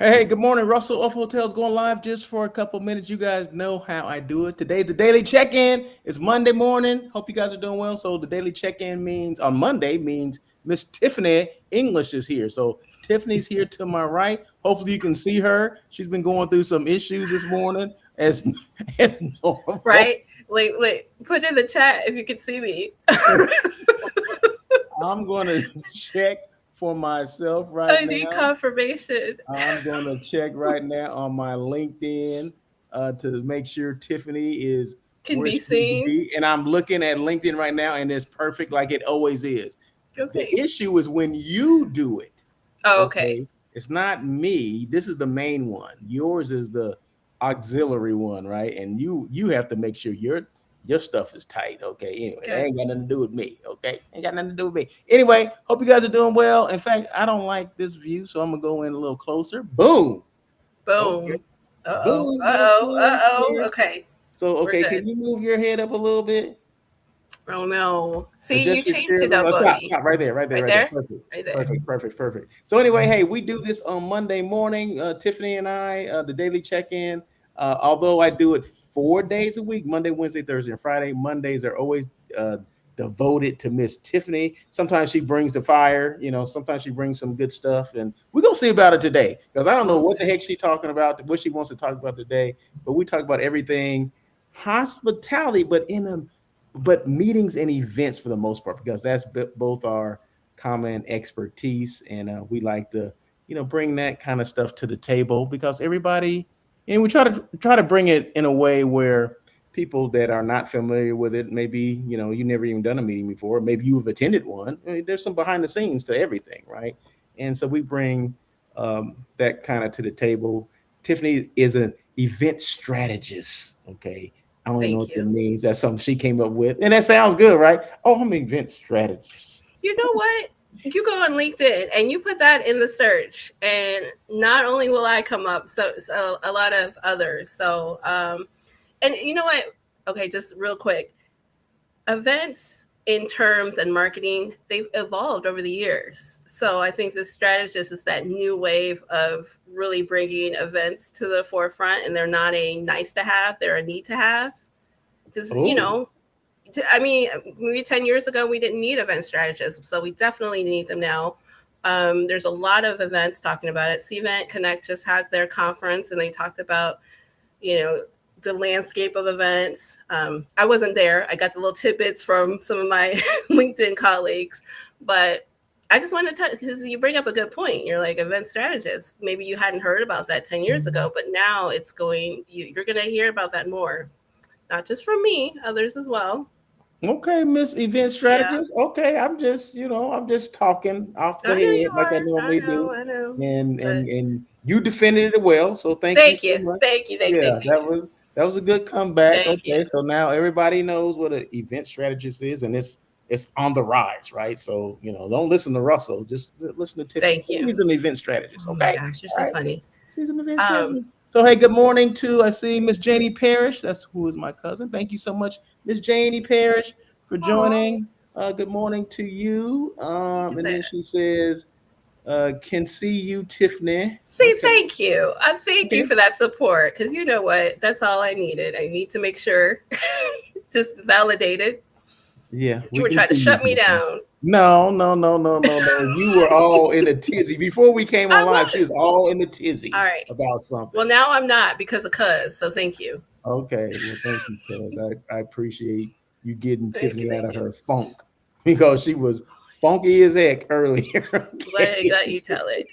Hey, good morning. Russell of Hotels going live just for a couple minutes. You guys know how I do it. Today, the daily check-in is Monday morning. Hope you guys are doing well. So the daily check-in means on Monday means Miss Tiffany English is here. So Tiffany's here to my right. Hopefully you can see her. She's been going through some issues this morning as as normal. Right? Wait. Put in the chat if you can see me. I'm gonna check for myself right I need now. confirmation. I'm going to check right now on my LinkedIn to make sure Tiffany is Can where be she needs to seen. be. And I'm looking at LinkedIn right now, and it's perfect like it always is. The Okay. issue is when you do it, Oh, okay. okay? It's not me. This is the main one. Yours is the auxiliary one, right? And you have to make sure your stuff is tight, okay? Anyway, that ain't got Gotcha. nothing to do with me, okay? Ain't got nothing to do with me. Anyway, hope you guys are doing well. In fact, I don't like this view, so I'm gonna go in a little closer. Boom. Okay. Boom. Boom. That's good. Clear. Okay. So, We're okay, good. can you move your head up a little bit? Oh no. See, you Adjust your changed chair a it little. up Oh, on stop, me. stop, right there, right there, Right right there. there? Perfect, Right there. perfect, perfect, perfect. So anyway, hey, we do this on Monday morning. Tiffany and I, the daily check-in. Although I do it 4 days a week, Monday, Wednesday, Thursday, and Friday. Mondays are always uh, devoted to Miss Tiffany. Sometimes she brings the fire, sometimes she brings some good stuff, and we're gonna see about it today because I don't know Most what the heck she's talking about, what she wants to talk about today, but we talk about everything hospitality, but meetings and events for the most part, because that's both our common expertise, and we like to, bring that kind of stuff to the table because everybody, and we try to bring it in a way where people that are not familiar with it, maybe you never even done a meeting before, maybe you've attended one. I mean, there's some behind the scenes to everything, right? And so we bring that kind of to the table. Tiffany is an event strategist, okay? I don't even know thank what that you. means. That's something she came up with. And that sounds good, right? Oh, I'm an event strategist. You know what? You go on LinkedIn and you put that in the search, and not only will I come up, so a lot of others. And you know what? Okay, just real quick. Events in terms and marketing, they've evolved over the years. So I think this strategist is that new wave of really bringing events to the forefront, and they're not a nice to have, they're a need to have. Because, Oh, I mean, maybe 10 years ago, we didn't need event strategists. So we definitely need them now. There's a lot of events talking about it. Cvent Connect just had their conference, and they talked about, you know, the landscape of events. I wasn't there. I got the little tidbits from some of my LinkedIn colleagues, but I just wanted to touch because you bring up a good point. You're like event strategist. Maybe you hadn't heard about that 10 years ago, but now it's going, you're going to hear about that more, not just from me, others as well. okay, Miss Event Yeah, Strategist. Okay, I'm just talking off the I know you head like I are. I normally know, do. I know. And But and and you defended it well, so thank you thank so you. much. Thank you. Thank you. Yeah, Thank you. that was a good comeback. Thank Okay, you. so now everybody knows what an event strategist is, and it's on the rise, right? So don't listen to Russell, just listen to Tiffany. Thank you. Tiffany's an event strategist. Oh my Okay, gosh, you're all so right. funny. She's an event Um, strategist. So hey, good morning to, I see Miss Janie Parrish. That's who is my cousin. Thank you so much, Miss Janie Parrish, for Aw, joining. Good morning to you. look at And then that. she says, "Can see you, Tiffany." See, Okay, thank you. I thank you okay, for that support because you know what? That's all I needed. I need to make sure, just validated. yeah, You we were can trying to see you, shut me Tiffany. down. No, no, no, no, no, no. You were all in a tizzy before we came on I live. She was was. all in a All tizzy right. about Well, something. now I'm not because of cuz. So thank you. Okay, well, thank you, cuz I appreciate you getting Thank you. Tiffany out Thank of you. her funk because she was funky as heck earlier. Okay. Let you tell it.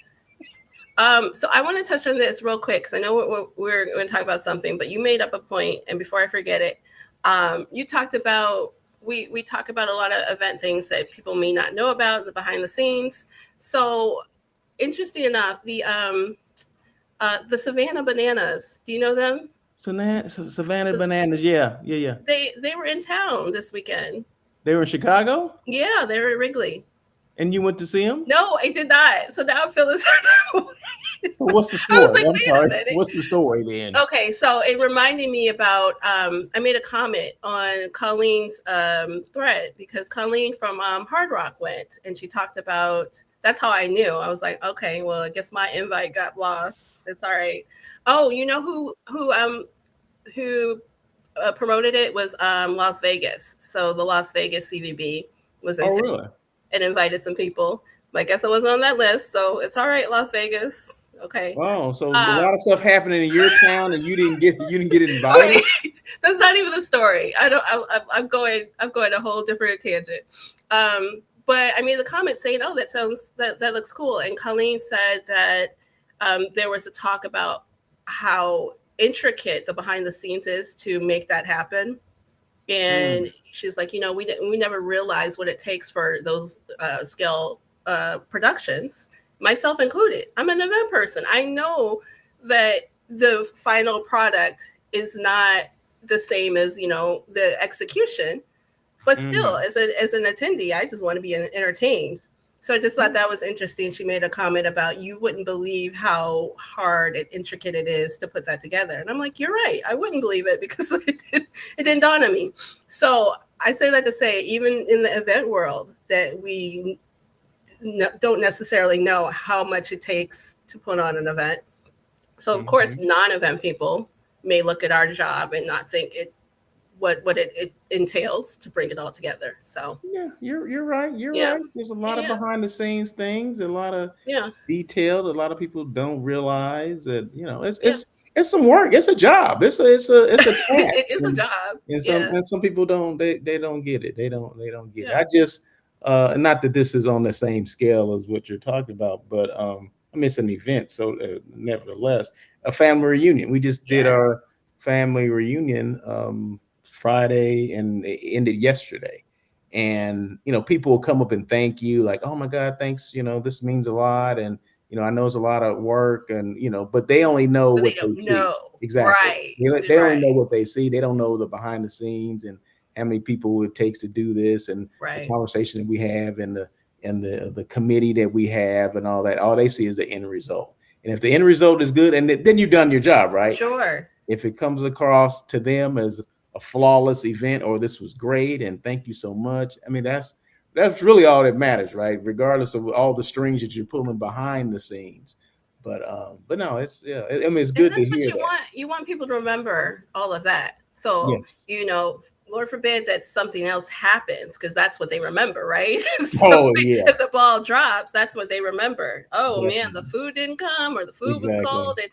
So I want to touch on this real quick because I know we're going to talk about something, but you made up a point, and before I forget it, you talked about we talk about a lot of event things that people may not know about the behind the scenes. So interesting enough, the Savannah Bananas. Do you know them? Savannah So Bananas, yeah, yeah, yeah. they were in town this weekend. They were in Chicago, Yeah, they were at Wrigley. And you went to see him? No, I did not. So now I'm feeling certain. Well, what's the I was story? like, I'm wait a sorry. minute. What's the story then? Okay, so it reminded me about I made a comment on Colleen's thread because Colleen from Hard Rock went and she talked about that's how I knew. I was like, okay, well, I guess my invite got lost. It's all right. Oh, you know who promoted it was Las Vegas. So the Las Vegas CVB was in Oh, town really? and invited some people. But I guess I wasn't on that list, so it's all right, Las Vegas. Okay. Wow. So a Um, lot of stuff happening in your town, and you didn't get okay, invited. that's not even the story. I don't. I'm going a whole different tangent. But I made a comment saying, "Oh, that looks cool." And Colleen said that there was a talk about how intricate the behind the scenes is to make that happen. And Mm, she's like, we never realized what it takes for those scale productions, myself included. I'm an event person. I know that the final product is not the same as the execution, but still, mhm. as an attendee, I just want to be entertained. So I just thought Yeah. that was interesting. She made a comment about you wouldn't believe how hard and intricate it is to put that together. And I'm like, you're right. I wouldn't believe it because it didn't dawn on me. So I say that to say, even in the event world, that we don't necessarily know how much it takes to put on an event. So of course, Mhm. non-event people may look at our job and not think it entails to bring it all together. So Yeah, you're right. You're yeah, right. There's a lot of yeah, behind the scenes things, a lot of yeah, detailed. A lot of people don't realize that it's yeah. it's some work. It's a job. It's a task, It is a job. and some Yeah, and some people they don't get it. They don't get it. yeah, I just not that this is on the same scale as what you're talking about, but I mean it's an event, so nevertheless, a family reunion. We just did yes. our family reunion Friday, and it ended yesterday. And people will come up and thank you, like, oh my God, thanks, this means a lot. And I know it's a lot of work, and but they only know But they what they don't see. know. Exactly. Right, They only know right, what they see. They don't know the behind the scenes and how many people it takes to do this, and the right. conversation that we have, and the committee that we have, and all that. All they see is the end result. And if the end result is good, and then you've done your job, right? Sure. If it comes across to them as a flawless event, or this was great and thank you so much, I mean that's really all that matters, right? Regardless of all the strings that you're pulling behind the scenes. But no, it's yeah. I mean, it's And good to that's what hear you that. want. You want people to remember all of that. So, Yes. Lord forbid that something else happens because that's what they remember, right? So Oh yeah, if the ball drops, that's what they remember. Oh man, the definitely. food didn't come or the food was Exactly. cold. And,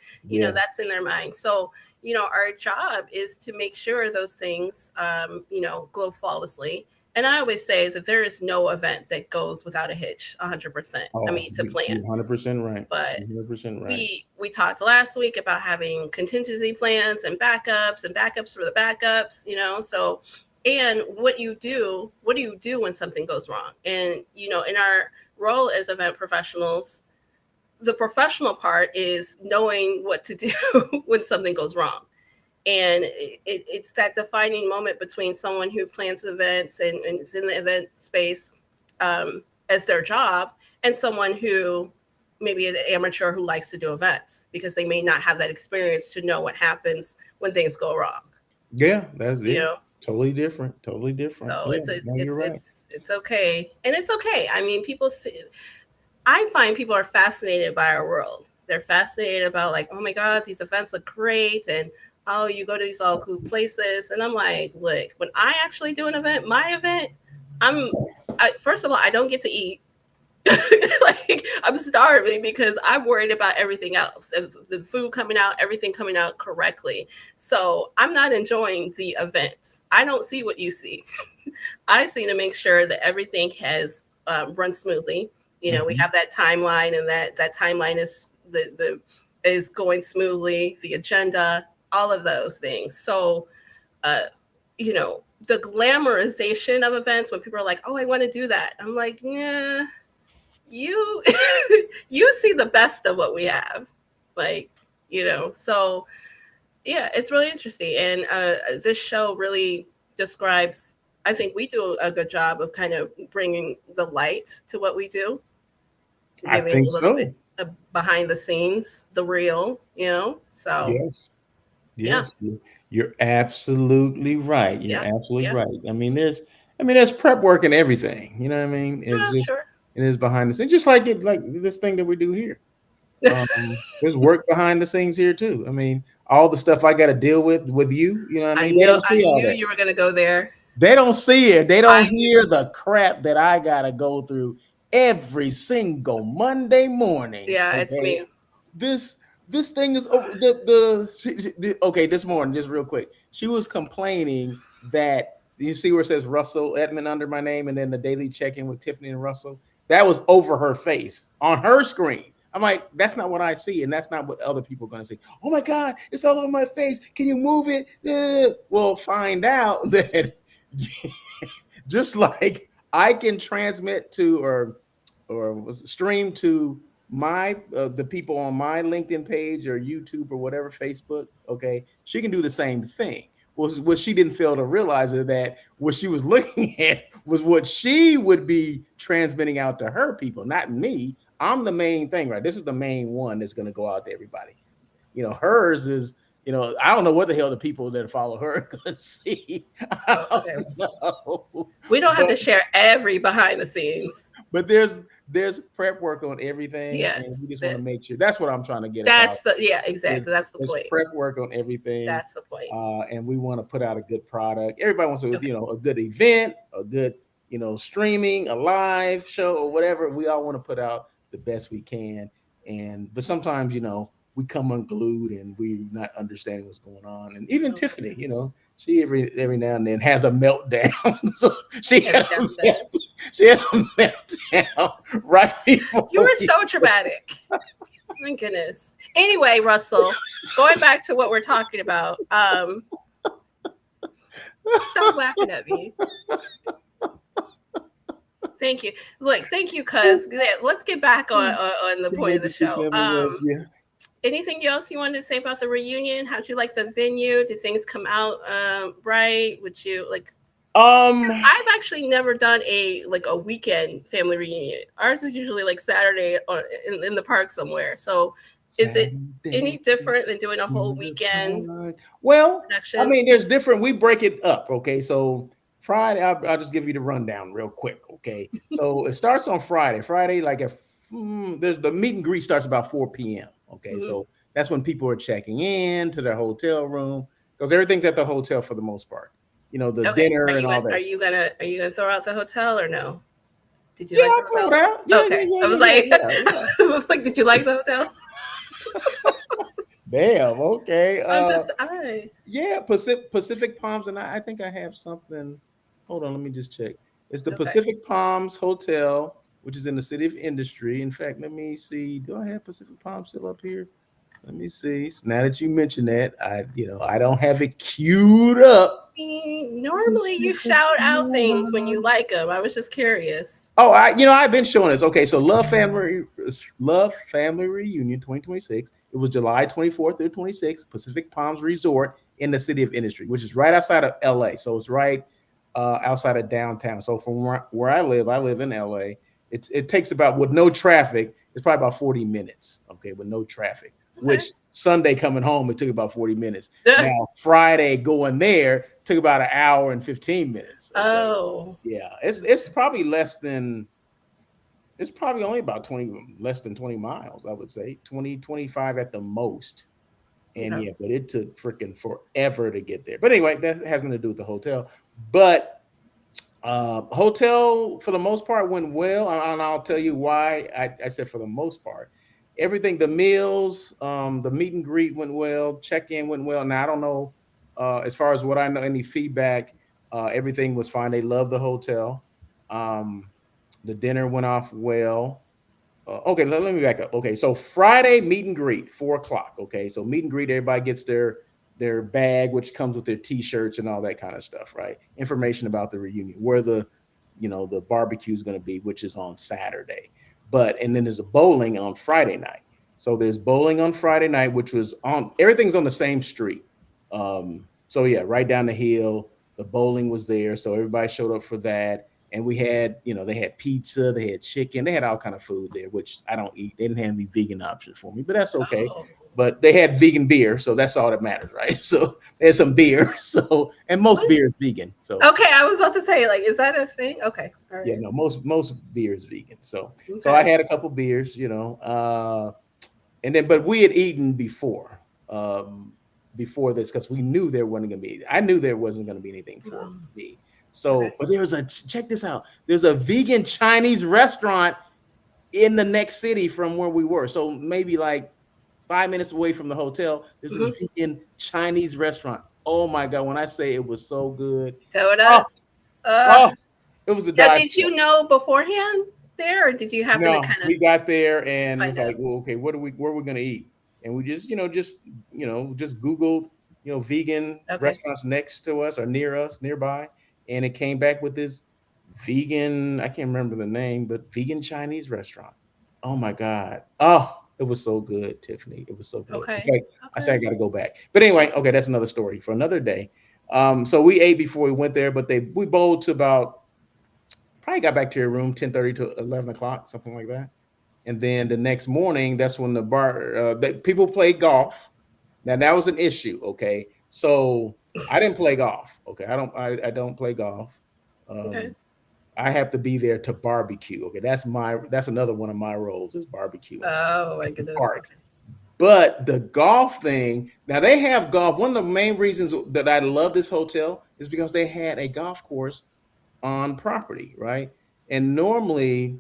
that's Yes. in their mind. So, our job is to make sure those things, go flawlessly. And I always say that there is no event that goes without a hitch, 100%. I Oh, mean, to you're plan. 100% right. But 100% right. we talked last week about having contingency plans and backups for the backups, so and what do you do when something goes wrong? And in our role as event professionals, the professional part is knowing what to do when something goes wrong. And it's that defining moment between someone who plans events and is in the event space as their job, and someone who maybe an amateur who likes to do events because they may not have that experience to know what happens when things go wrong. Yeah, that's You it. know, Totally different. Totally different. so Yeah, no, you're right. it's okay, and it's okay. I mean, I find people are fascinated by our world. They're fascinated about like, oh my God, these events look great, and oh, you go to these all cool places, and I'm like, look, when I actually do an event, my event, I'm first of all, I don't get to eat. Like I'm starving because I'm worried about everything else, the food coming out, everything coming out correctly. So I'm not enjoying the event. I don't see what you see. I see to make sure that everything has run smoothly. We Mhm. have that timeline, and that timeline is the is going smoothly. The agenda, all of those things. So, uh, the glamorization of events when people are like, "Oh, I want to do that," I'm like, "Yeah, you you see the best of what we have." Like, so yeah, it's really interesting, and this show really describes I think we do a good job of kind of bringing the light to what we do, I giving think a little bit so. of behind the scenes, the real, So Yes. yeah, Yes, you're absolutely right. You're yeah, absolutely yeah, right. I mean, there's prep work and everything. You know what I mean? It's yeah, just sure. it is behind the scenes, just like this thing that we do here. There's work behind the scenes here too. I mean, all the stuff I got to deal with you. You know what I mean? They don't I see all knew that. you were gonna go there. They don't see it. They I don't knew. hear the crap that I gotta go through every single Monday morning. Yeah, it's Okay, me. this this thing is over. Okay, this morning, just real quick, she was complaining that you see where it says Russell Edmond under my name, and then the daily check-in with Tiffany and Russell. That was over her face on her screen. I'm like, that's not what I see, and that's not what other people are going to see. Oh my God, it's all over my face. Can you move it? Well, find out that just like I can transmit to or stream to my the people on my LinkedIn page or YouTube or whatever, Facebook. Okay, she can do the same thing. Well, what she didn't fail to realize is that what she was looking at was what she would be transmitting out to her people, not me. I'm the main thing, right? This is the main one that's going to go out to everybody. Hers is, I don't know what the hell the people that follow her are going to see. I Oh, okay, don't Russell. know. We don't have But to share every behind the scenes. but there's prep work on everything, and Yes, we just want to that make sure. That's what I'm trying to get across. that's the yeah, There's exactly. That's the there's point. prep work on everything, That's the point. and we want to put out a good product. Everybody wants to, Okay. a good event, a good, streaming, a live show or whatever. We all want to put out the best we can, but sometimes, we come unglued and we're not understanding what's going on. And even Oh my Tiffany, goodness. she every now and then has a meltdown. So she Every had now a and then. she had a meltdown right before You were we. so dramatic. My goodness. Anyway, Russell, going back to what we're talking about, stop laughing at me. Thank you. Look, thank you, cuz let's get back on the point of the Emergency show. family was, yeah. Anything else you wanted to say about the reunion? How'd you like the venue? Did things come out right? Would you like Um, I've actually never done a weekend family reunion. Ours is usually like Saturday or in the park somewhere. So is it any Saturday different than doing a whole in the weekend park. Well, I production? mean, there's different. We break it up. Okay, so Friday, I'll just give you the rundown real quick. Okay, so it starts on Friday. Friday, like if there's the meet and greet starts about 4 p.m. Okay, Mhm. so that's when people are checking in to their hotel room because everything's at the hotel for the most part. The Okay. Are dinner and you all are that. you gonna are you gonna throw out the hotel or no? Did you Yeah, like the I'll throw it hotel? out. Yeah, yeah, Okay. yeah, I yeah, was yeah, like yeah, yeah. I was like, did you like the hotel? Damn. Okay. I Yeah, Pacific Palms, and I think I have something. Hold on, let me just check. It's the okay. Pacific Palms Hotel, which is in the city of Industry. In fact, let me see. Do I have Pacific Palms still up here? Let me see. Now that you mention that, I don't have it queued up. Normally you Pacific shout out things when you Palms. like them. I was just curious. Oh, I've been showing this. Okay, so Love Family Reunion 2026. It was July 24th through 26th, Pacific Palms Resort in the city of Industry, which is right outside of LA. So it's right outside of downtown. So from where I live in LA. It takes about, with no traffic, it's probably about 40 minutes. Okay, with no traffic. Okay. Which Sunday coming home, it took about 40 minutes. Now Friday going there took about an hour and 15 minutes. Okay. Oh. Yeah, it's probably less than, it's probably only about 20, less than 20 miles, I would say 20, 25 at the most. And Okay. yeah, but it took freaking forever to get there. But anyway, that has nothing to do with the hotel. But hotel for the most part went well, and I'll tell you why. I said for the most part, everything, the meals, the meet and greet went well, check in went well. Now I don't know, as far as what I know, any feedback. Everything was fine. They loved the hotel. Um, the dinner went off well. Okay, let me back up. Okay, so Friday meet and greet, 4 o'clock. Okay, so meet and greet, everybody gets their bag, which comes with their T-shirts and all that kind of stuff, right? Information about the reunion, where the barbecue is going to be, which is on Saturday. And then there's a bowling on Friday night. So there's bowling on Friday night, which was on, everything's on the same street. So yeah, right down the hill. The bowling was there, so everybody showed up for that. And we had, they had pizza, they had chicken, they had all kind of food there, which I don't eat. They didn't have any vegan options for me, but that's okay. Oh, But they had vegan beer, so that's all that matters, right? So there's some beer. So and most what? beer is vegan. So Okay, I was about to say, like, is that a thing? Okay, all yeah, right, no, most beer is vegan. So I okay, had a couple beers, and then but we had eaten um, before this because we knew there wasn't going to be. I knew there wasn't going to be anything for me. okay. So, but there was a check this out. There's a vegan Chinese restaurant in the next city from where we were. So maybe like 5 minutes away from the hotel. There's this Hmm. vegan Chinese restaurant. Oh my god! When I say it was so good, Soda. oh oh, it was a Now, dive. did you know beforehand there, or did you happen to No, kind of we got there and find was like, out? well, okay, where are we gonna eat? And we just Googled, vegan Okay, restaurants next to us or near us, nearby, and it came back with this vegan, I can't remember the name, but vegan Chinese restaurant. Oh my God. Oh, it was so good, Tiffany. It was so good. In okay, fact, I said I okay, gotta go back. But anyway, okay, that's another story for another day. So we ate before we went there, but we bowled to about probably got back to your room 10:30 to 11 o'clock, something like that. And then the next morning, that's when people play golf. Now that was an issue. Okay, so I didn't play golf. Okay, I don't play golf. okay. Um, I have to be there to barbecue. Okay, that's another one of my roles is barbecuing Oh my at the goodness. park. Okay. But the golf thing, now they have golf. One of the main reasons that I love this hotel is because they had a golf course on property, right? And normally,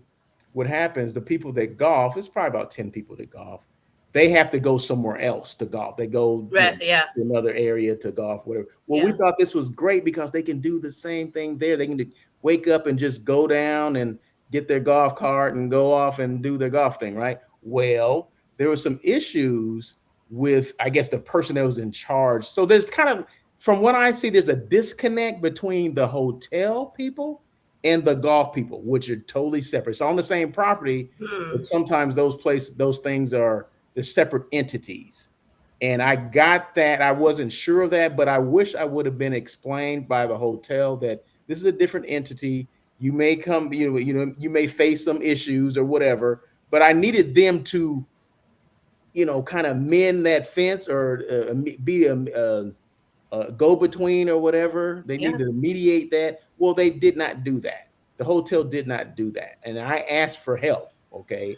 what happens, the people that golf, it's probably about 10 people that golf, they have to go somewhere else to golf. They go, Right. Yeah. to another area to golf, whatever. Well, we Yeah. thought this was great because they can do the same thing there. They can wake up and just go down and get their golf cart and go off and do their golf thing, right? Well, there were some issues with, I guess, the person that was in charge. So there's kind of, from what I see, there's a disconnect between the hotel people and the golf people, which are totally separate. It's on the same property, Hmm. but sometimes those things they're separate entities. And I got that. I wasn't sure of that, but I wish I would have been explained by the hotel that this is a different entity. You may come, you may face some issues or whatever, but I needed them to, kind of mend that fence or be a go between or whatever. They Yeah. need to mediate that. Well, they did not do that. The hotel did not do that. And I asked for help. Okay.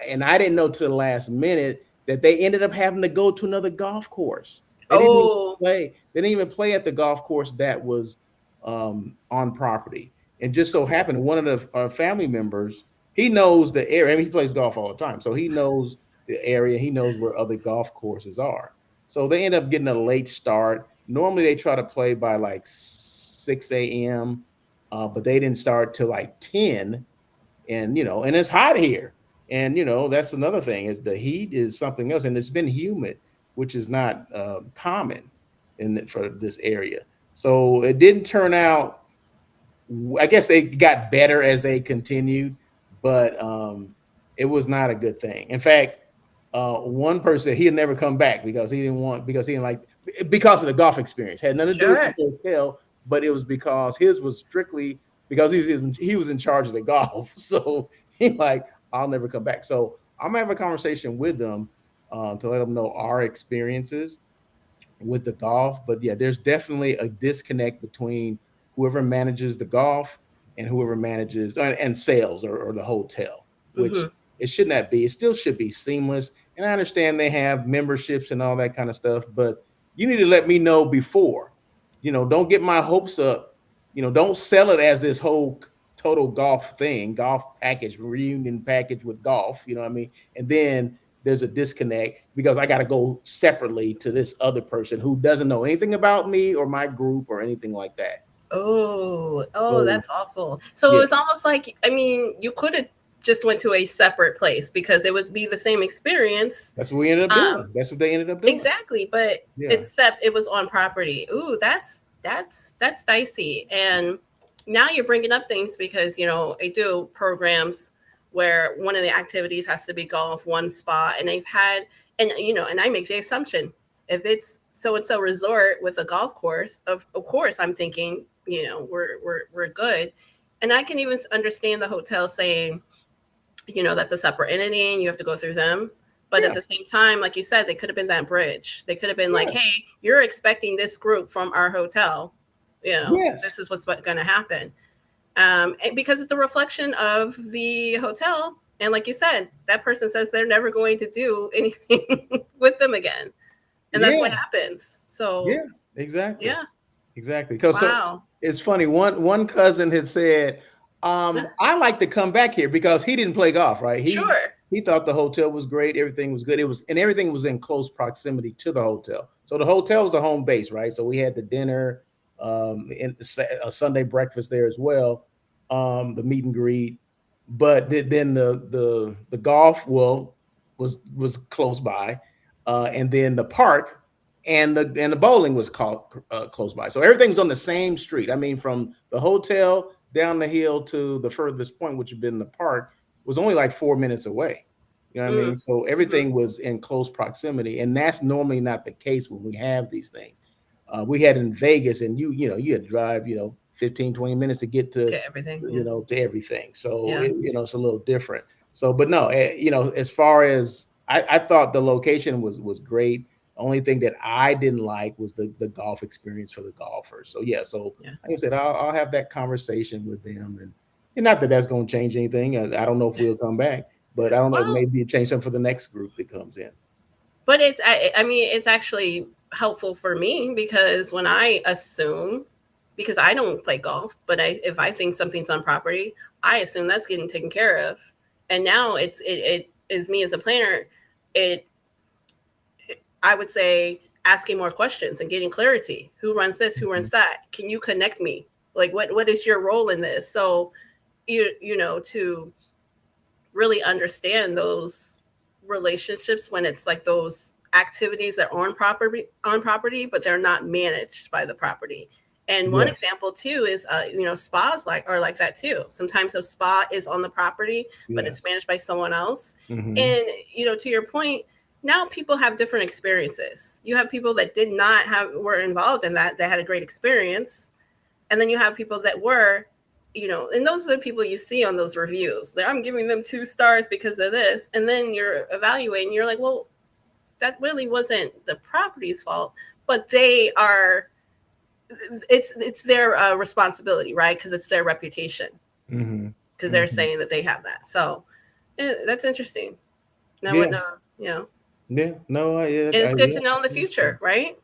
And I didn't know till the last minute that they ended up having to go to another golf course. They didn't even Oh. play. They didn't even play at the golf course that was on property. And just so happened, one of the family members, he knows the area. I mean, he plays golf all the time, so he knows the area. He knows where other golf courses are. So they end up getting a late start. Normally they try to play by like 6 a.m., but they didn't start till like 10. And it's hot here. And that's another thing is the heat is something else, and it's been humid, which is not common for this area. So it didn't turn out. I guess they got better as they continued, but it was not a good thing. In fact, one person he'd never come back because he didn't like because of the golf experience. Had nothing to do with the Sure. hotel, but it was because his was strictly because he was in charge of the golf. So he like I'll never come back. So I'm gonna have a conversation with them to let them know our experiences with the golf. But yeah, there's definitely a disconnect between whoever manages the golf and whoever manages and sales or the hotel, which Hmm. it should not be. It still should be seamless. And I understand they have memberships and all that kind of stuff, but you need to let me know before. Don't get my hopes up. Don't sell it as this whole total golf thing, golf package, reunion package with golf. You know what I mean? And then there's a disconnect because I got to go separately to this other person who doesn't know anything about me or my group or anything like that. Oh. Oh, So that's awful. So it yeah, was almost like, I mean, you could have just went to a separate place because it would be the same experience. that's what we ended up Um, doing. That's what they ended up doing. exactly, but Yeah. except it was on property. Ooh, that's dicey. And now you're bringing up things because they do programs where one of the activities has to be golf, one spot, and they've had, and I make the assumption If it's so and so resort with a golf course, of course I'm thinking, we're good. And I can even understand the hotel saying, that's a separate entity and you have to go through them. But at Yeah, the same time, like you said, they could have been that bridge. They could have been like, yes, hey, you're expecting this group from our hotel. This yes, is what's going to happen. Because it's a reflection of the hotel. And like you said, that person says they're never going to do anything with them again. And that's what yeah, happens. So, yeah, exactly. yeah. Exactly. Because so Wow. it's funny. One cousin had said, I like to come back here because he didn't play golf, right? Sure. He thought the hotel was great, everything was good. Everything was in close proximity to the hotel. So the hotel was the home base, right? So we had the dinner, and a Sunday breakfast there as well, the meet and greet. But then the golf was close by, and then the park and the bowling was close by. So everything's on the same street. I mean, from the hotel down the hill to the furthest point, which had been the park, was only like 4 minutes away. You know what I mean? Mm. So Hmm. everything was in close proximity, and that's normally not the case when we have these things. We had in Vegas, and you had to drive 15, 20 minutes to get to To everything. Yeah. to everything. So Yeah. it's a little different. So, but no, as far as I thought the location was great. Only thing that I didn't like was the golf experience for the golfers. So yeah, so Yeah. like I said, I'll have that conversation with them, and not that that's going to change anything. I don't know if we'll come back, but I don't know. Well, Maybe it change something for the next group that comes in. but I mean, it's actually helpful for me because when I assume, because I don't play golf, but if I think something's on property, I assume that's getting taken care of. And now it is me as a planner. It I would say asking more questions and getting clarity. Who runs this? Who Mhm. runs that? Can you connect me? Like what is your role in this? So to really understand those relationships when it's like those activities that are on property, but they're not managed by the property. And one Yes, example too is spas are like that too. Sometimes a spa is on the property, but it's yes. managed by someone else. Hmm. And to your point, now people have different experiences. You have people that did not have were involved in that had a great experience, and then you have people that were, and those are the people you see on those reviews. I'm giving them 2 stars because of this, and then you're evaluating. You're like, well, that really wasn't the property's fault, but they are. It's their responsibility, right? Because it's their reputation. Hmm. Because they're Hmm. saying that they have that. So that's interesting. Now what? Yeah, No, yeah. No, and it's good yeah. to know in the future, right?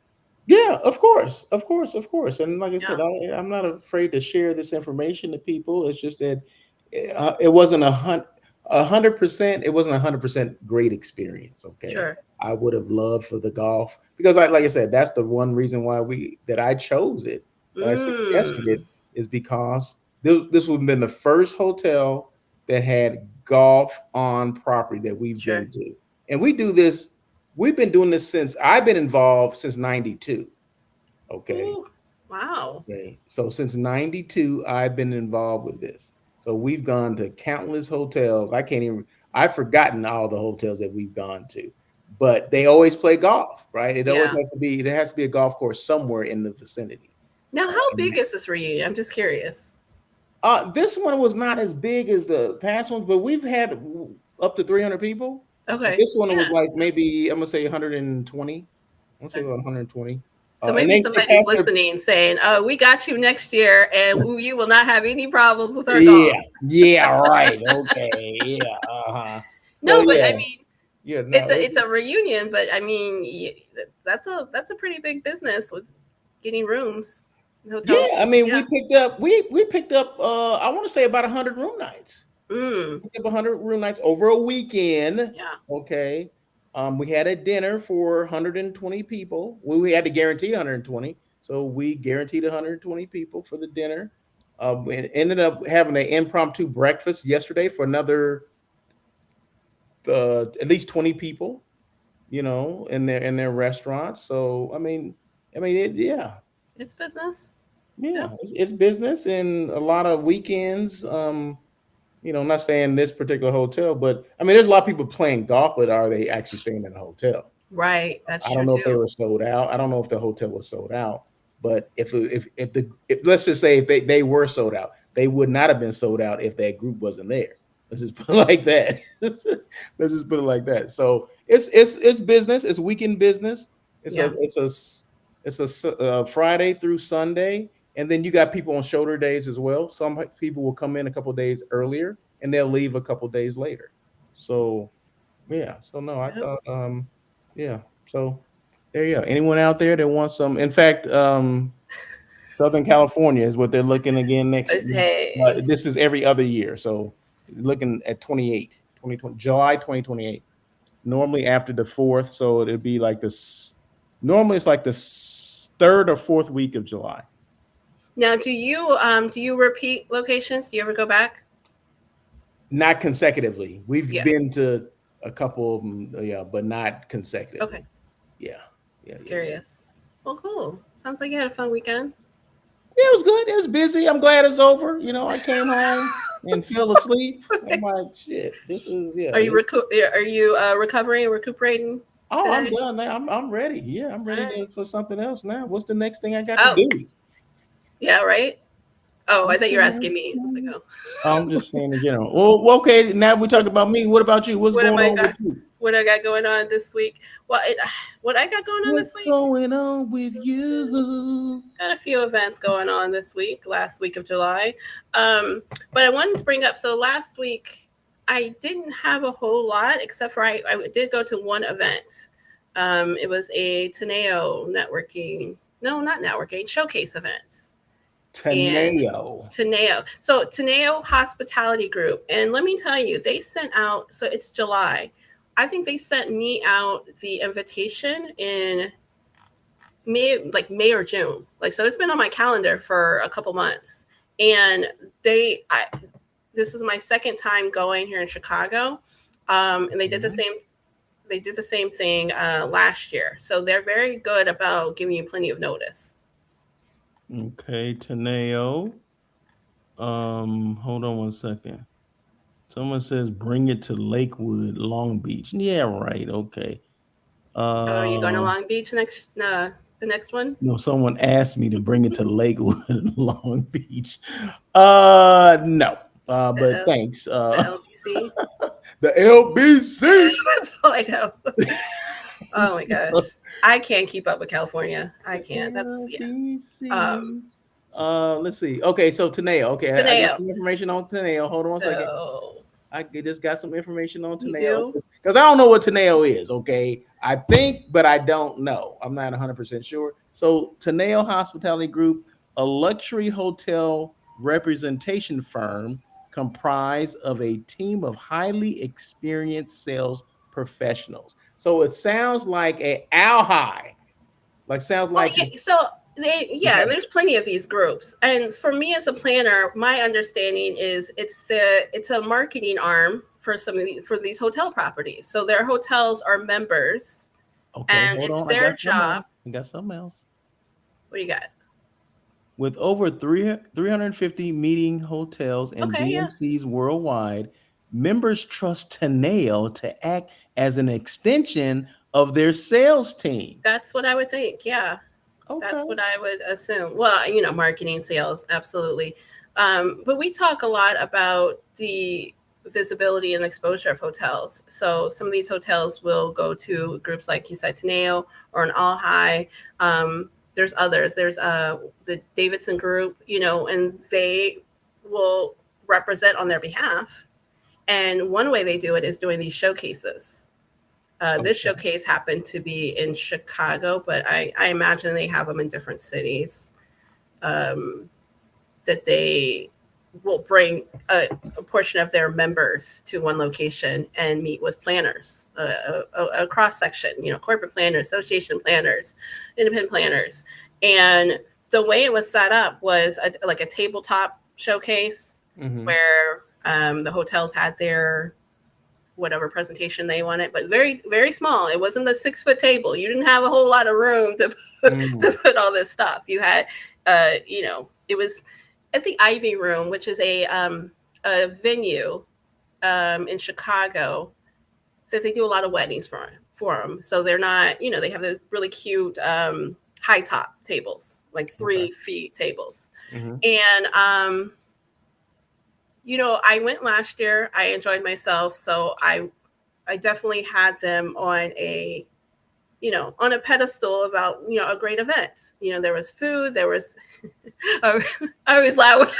Yeah, of course, of course, of course. And like I said, Yeah, I'm not afraid to share this information to people. It's just that it wasn't 100%. It wasn't 100% great experience. Okay, sure. I would have loved for the golf because like I said, that's the one reason why I chose it, that I suggested Mm, it, is because this would have been the first hotel that had golf on property that we've sure. been to, and we do this. We've been doing this since I've been involved since '92. Okay. Ooh, wow. Okay. So since '92, I've been involved with this. So we've gone to countless hotels. I've forgotten all the hotels that we've gone to, but they always play golf, right? Yeah. There has to be a golf course somewhere in the vicinity. Now, how And big is this reunion? I'm just curious. this one was not as big as the past ones, but we've had up to 300 people. Okay. This one was Yeah. like maybe I'm gonna say 120. I'm gonna say Okay. about 120. So And maybe they somebody's surpassed their. listening saying, "Oh, we got you next year, and you will not have any problems with our Yeah, golf." yeah, right. Okay, yeah, uh-huh. So No, but I yeah, mean, yeah, it's no, a reunion, but I mean, that's a pretty big business with getting rooms, yeah. hotels. I mean, Yeah. we picked up I want to say about 100 room nights. Mm, Picked up 100 room nights over a weekend. yeah. Okay. We had a dinner for 120 people. We had to guarantee 120, so we guaranteed 120 people for the dinner. We ended up having an impromptu breakfast yesterday for another at least 20 people, in their restaurants. So yeah, It's business. Yeah. yeah, it's business and a lot of weekends. I'm not saying this particular hotel, but I mean, there's a lot of people playing golf, but are they actually staying in a hotel? Right. That's I don't true know if they too. were sold out. I don't know if the hotel was sold out, but if let's just say if they were sold out, they would not have been sold out if that group wasn't there. Let's just put it like that. Let's just put it like that. So it's business. It's weekend business. It's a Yeah. it's a Friday through Sunday, and then you got people on shoulder days as well. Some people will come in a couple days earlier, and they'll leave a couple days later. So yeah. So no, I Yep. thought yeah. So there you go. Anyone out there that wants some? In fact, Southern California is what they're looking again next. Hey. This is every other year. So looking at 2020 July 2028. Normally after the fourth, so it'd be like this. Normally it's like the third or fourth week of July. Now, do you repeat locations? Do you ever go back? Not consecutively. We've Yeah. been to a couple of them, yeah, but not consecutively. Okay. Yeah, Just yeah. curious. Well, cool. Sounds like you had a fun weekend. Yeah, it was good. It was busy. I'm glad it's over. I came home and fell asleep. I'm like, shit. This is Are yeah. you are you recovering and recuperating Oh, I'm today? done now. I'm ready. Yeah, I'm All ready right. for something else now. What's the next thing I got to Oh, do? yeah, right. Oh, I What's thought you the were asking next me. I was like, thing? oh, I'm just saying in general. Well, okay. Now we talked about me. What about you? What's what am going I on with got? you? What I got going on this week? Well, what I got going on this What's week? going on with you? Got a few events going on this week, last week of July. Um, but I wanted to bring up, so last week I didn't have a whole lot except for I did go to one event. It was a Teneo networking, no, not networking, showcase event. And Taneo. Teneo. So Teneo Hospitality Group. And let me tell you, they sent out, so it's July. I think they sent me out the invitation in May or June. Like, so it's been on my calendar for a couple months. And this is my second time going here in Chicago. And they did the same thing last year. So they're very good about giving you plenty of notice. Okay, Taneo. Hold on one second. Someone says bring it to Lakewood, Long Beach. Yeah, right. Okay. Oh, are you going to Uh, Long Beach next? The next one? no, someone asked me to bring it to Lakewood, Long Beach. No. The But thanks. the LBC. The LBC. That's all I know. Oh my gosh, So, I can't keep up with California. I the can't. That's yeah. Um, LBC. Let's see. Okay, so Taneo. Okay, I got Teneo. some information on Taneo. Hold on one second. So Just got some information on you Taneo do? because I don't know what Taneo is. Okay, I think, but I don't know. I'm not 100% sure. So Taneo Hospitality Group, a luxury hotel representation firm comprised of a team of highly experienced sales professionals. So it sounds like a owl high. Like sounds Well, like yeah. So yeah, and there's plenty of these groups. And for me as a planner, my understanding is it's a marketing arm for for these hotel properties. So their hotels are members, okay. and Hold it's on, I their got some job. else. I got something else. What do you got? With over 350 meeting hotels and Okay, yeah, DMCs worldwide, members trust Teneo to act as an extension of their sales team. that's what I would think. Yeah, that's Okay. what I would assume. Well, marketing, sales, absolutely. But we talk a lot about the visibility and exposure of hotels. So some of these hotels will go to groups like you said, Teneo or an All High. There's others. There's the Davidson Group, and they will represent on their behalf. And one way they do it is doing these showcases. This Okay. showcase happened to be in Chicago, but I imagine they have them in different cities um, that they will bring a portion of their members to one location and meet with planners, a cross section, corporate planners, association planners, independent planners. And the way it was set up was like a tabletop showcase Mm-hmm. where the hotels had their whatever presentation they wanted, but very, very small. It wasn't the 6 foot table. You didn't have a whole lot of room to to Mm. put all this stuff. You had, it was at the Ivy Room, which is a venue in Chicago that they do a lot of weddings for them. So they're not, they have the really cute high top tables, like Okay. 3 feet tables. Hmm. And I went last year. I enjoyed myself, so I definitely had them on a pedestal about a great event. There was food, there was I always laugh.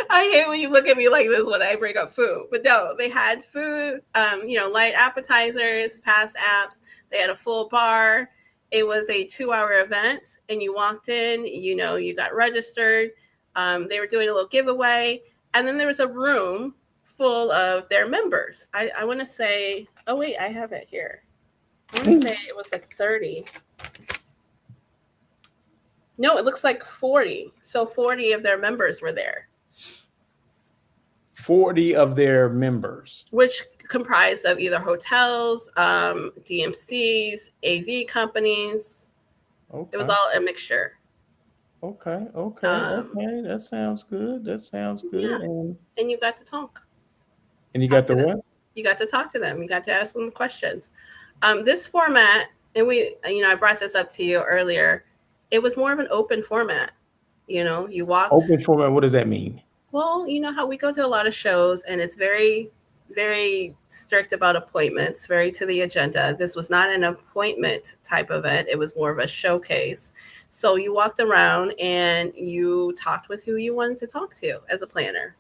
I hate when you look at me like this when I bring up food. But no, they had food, light appetizers, past apps. They had a full bar. It was a 2-hour event, and you walked in, you got registered. They were doing a little giveaway. And then there was a room full of their members. I want to say, oh, wait, I have it here. I want to say it was like 30. No, it looks like 40. So 40 of their members were there. 40 of their members. Which comprised of either hotels, DMCs, AV companies. Okay. It was all a mixture. Okay. Um, Okay. That sounds good. That sounds yeah, good. and you got to talk. And you Talk got to the them. what? You got to talk to them. You got to ask them questions. This format, and I brought this up to you earlier. It was more of an open format. You Open walked. format. What does that mean? Well, you know how we go to a lot of shows, and it's very, very strict about appointments, very to the agenda. This was not an appointment type event. It was more of a showcase. So you walked around and you talked with who you wanted to talk to as a planner.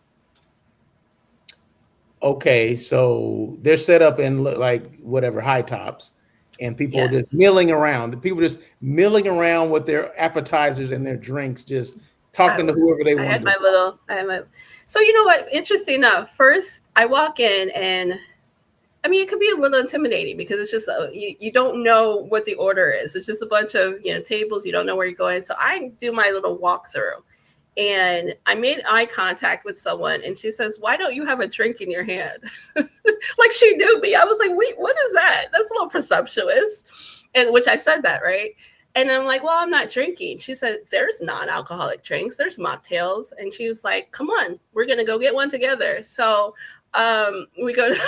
Okay, so they're set up in like whatever high tops, and people just Yes. milling around. The people just milling around with their appetizers and their drinks, just I talking to was. whoever they I had wanted to my talk. little. I had my. So you know what? Interesting enough. First, I walk in and I mean, it could be a little intimidating because it's just you don't know what the order is. It's just a bunch of tables. You don't know where you're going. So I do my little walkthrough, and I made eye contact with someone, and she says, "Why don't you have a drink in your hand?" Like she knew me. I was like, "Wait, what is that? That's a little presumptuous," and which I said that right. And I'm like, well, I'm not drinking. She said, there's non-alcoholic drinks. There's mocktails. And she was like, come on, we're going to go get one together. So we go to,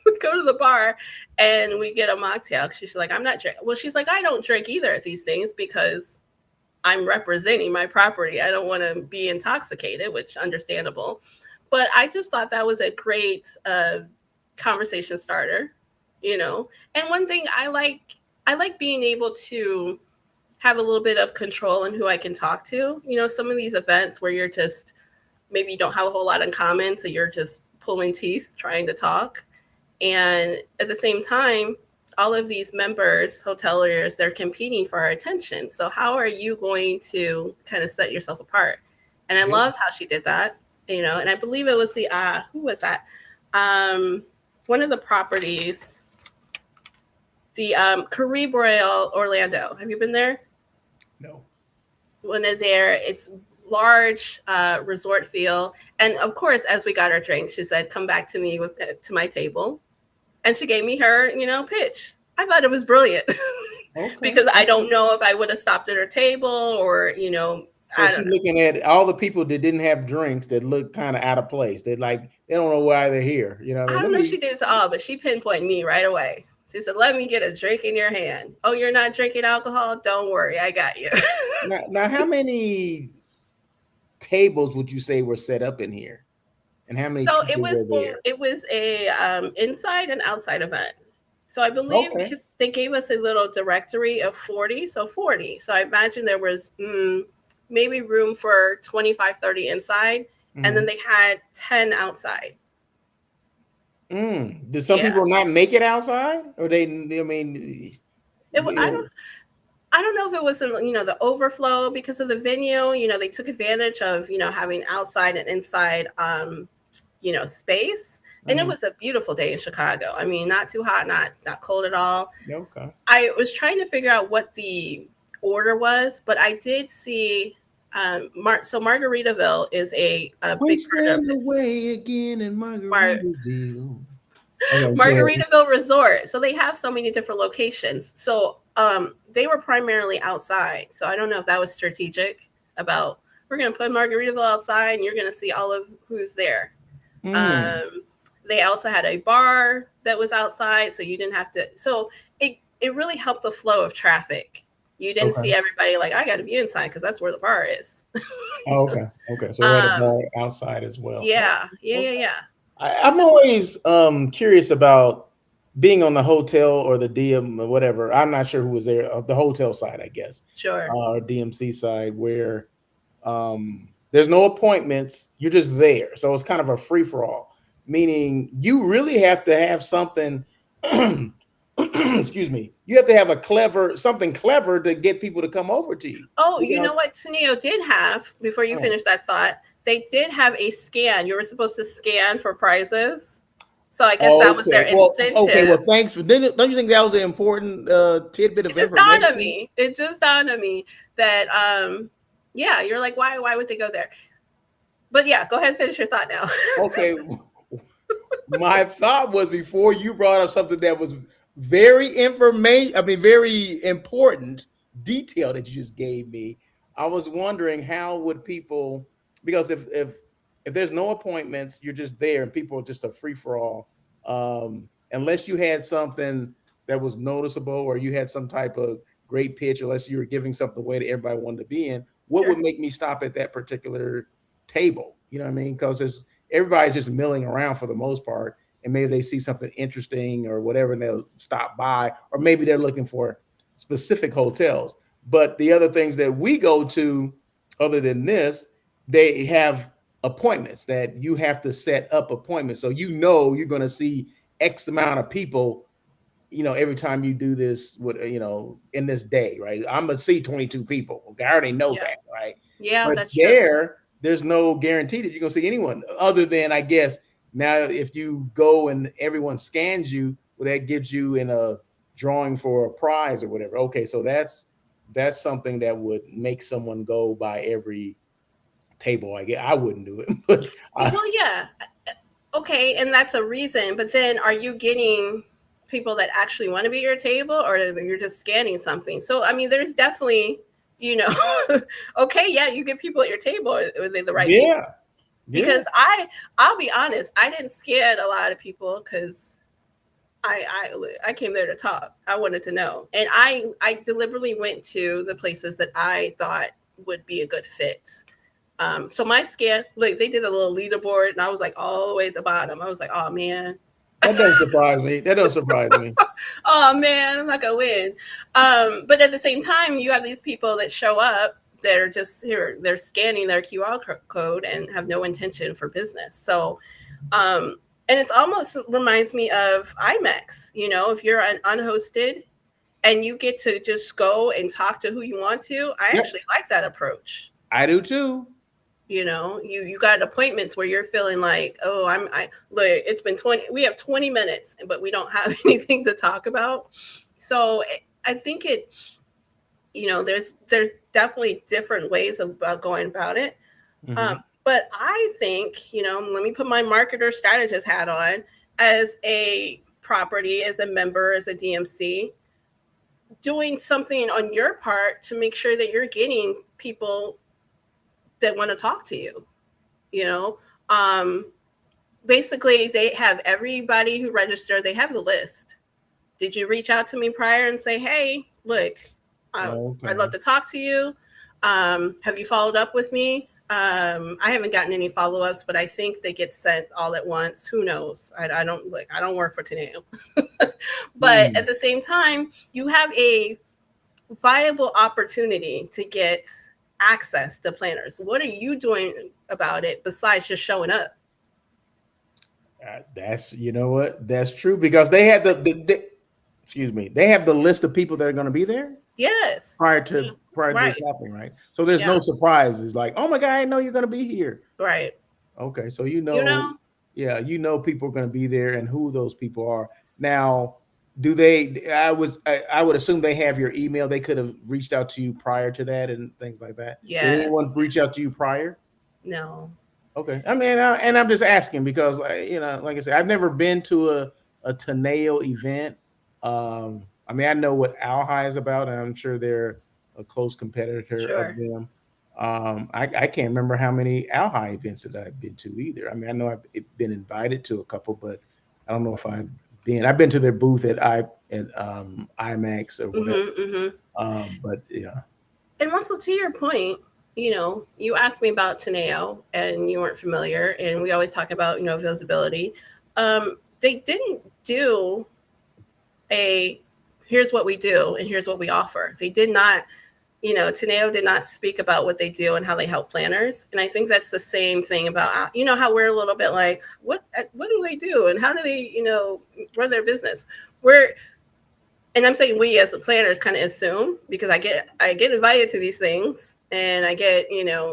we go to the bar and we get a mocktail. She's like, I'm not drinking. Well, she's like, I don't drink either of these things because I'm representing my property. I don't want to be intoxicated, which understandable. But I just thought that was a great conversation starter, And one thing I like being able to have a little bit of control in who I can talk to. Some of these events where you're just maybe you don't have a whole lot in common, so you're just pulling teeth trying to talk. And at the same time, all of these members, hoteliers, they're competing for our attention. So how are you going to kind of set yourself apart? And I Yeah. loved how she did that, and I believe it was the who was that? One of the properties, the Caribe Royal Orlando. Have you been there? No. When they're there, it's large resort feel. And of course, as we got our drink, she said, come back to me to my table. And she gave me her, pitch. I thought it was brilliant Okay. because I don't know if I would have stopped at her table or, So I she's don't know. looking at all the people that didn't have drinks that look kind of out of place. They don't know why they're here. I I mean, don't know if she did it to all, but she pinpointed me right away. She said, let me get a drink in your hand. Oh, you're not drinking alcohol? Don't worry. I got you. now how many tables would you say were set up in here, and how many So it people was were both. there? It was a inside and outside event. So I believe Okay. because they gave us a little directory of 40, so 40. So I imagine there was maybe room for 25, 30 inside, and then Mhm. they had 10 outside. Did some Yeah, people not make it outside, or they? I mean, it. you I know, don't. I don't know if it was the overflow because of the venue. They took advantage of having outside and inside space. And it mhm. was a beautiful day in Chicago. I mean, not too hot, not cold at all. Okay. I was trying to figure out what the order was, but I did see. So Margaritaville is a big part of Wasting it. away again in Mar- Margaritaville. Okay, go ahead. Margaritaville Resort. So they have so many different locations. So they were primarily outside. So I don't know if that was strategic about we're going to put Margaritaville outside and you're going to see all of who's there. Mm. Um, They also had a bar that was outside, so you didn't have to. So it really helped the flow of traffic. You didn't Okay. see everybody like, I got to be inside because that's where the bar is. Oh, okay. Okay. So they had a um, bar outside as well. Oh, yeah, yeah, yeah, okay. yeah. I'm Just always curious about being on the hotel or the DM or whatever. I'm not sure who was there, the hotel side, I guess, sure. or DMC side, where there's no appointments. You're just there, so it's kind of a free for all. Meaning, you really have to have something. Excuse me. You have to have a clever something clever to get people to come over to you Oh, you know because. what Taneo did have before you Oh, finish that thought? They did have a scan. You were supposed to scan for prizes. So I guess that was their okay. Well, okay. incentive. Well, thanks for. Don't you think that was an important tidbit It of just dawned on information? me. It just dawned on me that yeah, you're like, why would they go there? But yeah, go ahead and finish your thought now. Okay. My thought was before you brought up something that was very information. I mean, very important detail that you just gave me. I was wondering how would people because if there's no appointments, you're just there and people are just a free for all. Unless you had something that was noticeable or you had some type of great pitch, unless you were giving something away that everybody wanted to be in, what would Sure. make me stop at that particular table? You know what I mean? Because it's everybody's just milling around for the most part, and maybe they see something interesting or whatever, and they'll stop by, or maybe they're looking for specific hotels. But the other things that we go to, other than this, they have appointments that you have to set up appointments, so you know you're going to see X amount of people every time you do this with in this day, right? I'm gonna see 22 people. Okay, I already know Yeah. that, right? Yeah, But that's true. there's no guarantee that you're gonna see anyone other than I guess now if you go and everyone scans you, well, that gives you in a drawing for a prize or whatever. Okay, so that's something that would make someone go by every table. I guess I wouldn't do it, but Well, yeah. Okay, and that's a reason. But then, are you getting people that actually want to be at your table, or you're just scanning something? So, I mean, there's definitely, you know, okay, yeah, you get people at your table. Are they the right people? yeah, yeah. Because I'll be honest, I didn't scan a lot of people because I came there to talk. I wanted to know, and I deliberately went to the places that I thought would be a good fit. So my scan, look, they did a little leaderboard, and I was like all the way at the bottom. I was like, oh man, That doesn't surprise me. That doesn't surprise me. oh man, I'm not gonna win. But at the same time, you have these people that show up. They're just here. They're scanning their QR code and have no intention for business. So, and it's almost reminds me of IMAX. You know, if you're an unhosted and you get to just go and talk to who you want to, I Yep, actually like that approach. I do too. You know, you got appointments where you're feeling like, oh, I look, it's been 20, we have 20 minutes, but we don't have anything to talk about. So I think there's definitely different ways of going about it. Hmm. But I think, let me put my marketer strategist hat on. As a property, as a member, as a DMC, doing something on your part to make sure that you're getting people that want to talk to you. you know um Basically, they have everybody who registered. They have the list. Did you reach out to me prior and say, hey, look, I'd love Okay. to talk to you? Have you followed up with me? I haven't gotten any follow-ups, but I think they get sent all at once. Who knows? I don't work for Teneo. But at Hmm. the same time, you have a viable opportunity to get access to planners. What are you doing about it besides just showing up? That's what that's true because they had excuse me, they have the list of people that are going to be there Yes. prior Yeah. to prior to this Right. happening, right? So there's Yeah. no surprises like, oh my god, I know you're going to be here. Right. Okay, so You know, yeah, people are going to be there and who those people are. Now, do they? I would assume they have your email. They could have reached out to you prior to that and things like that. Did anyone yes. reach out to you prior? No. Okay, I mean, and I'm just asking because, like, like I said, I've never been to a Teneo event. I mean, I know what Al High is about, and I'm sure they're a close competitor of Sure. them. I can't remember how many Al High events that I've been to either. I mean, I know I've been invited to a couple, but I don't know if I've been to their booth at IMAX or whatever. Mm-hmm. But yeah. And Russell, to your point, you asked me about Teneo and you weren't familiar, and we always talk about, visibility. They didn't do a here's what we do and here's what we offer. They did not, Teneo did not speak about what they do and how they help planners. And I think that's the same thing about, how we're a little bit like, what do they do and how do they, run their business? We're and I'm saying we as the planners kind of assume, because I get invited to these things and I get,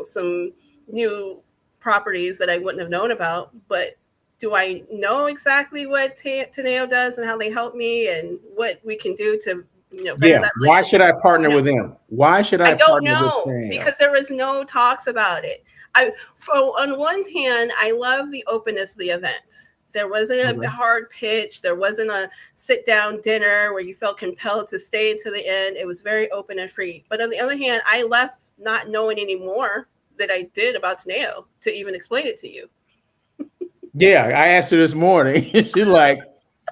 some new properties that I wouldn't have known about, but do I know exactly what Teneo does and how they help me and what we can do to, better Yeah. that Why should relationship? I partner No, with them? Why should I I don't partner with know, Sam? because there was no talks about it. On one hand, I love the openness of the event. There wasn't a Okay. hard pitch. There wasn't a sit down dinner where you felt compelled to stay to the end. It was very open and free. But on the other hand, I left not knowing any more that I did about Taneo to even explain it to you. Yeah, I asked her this morning. She's like,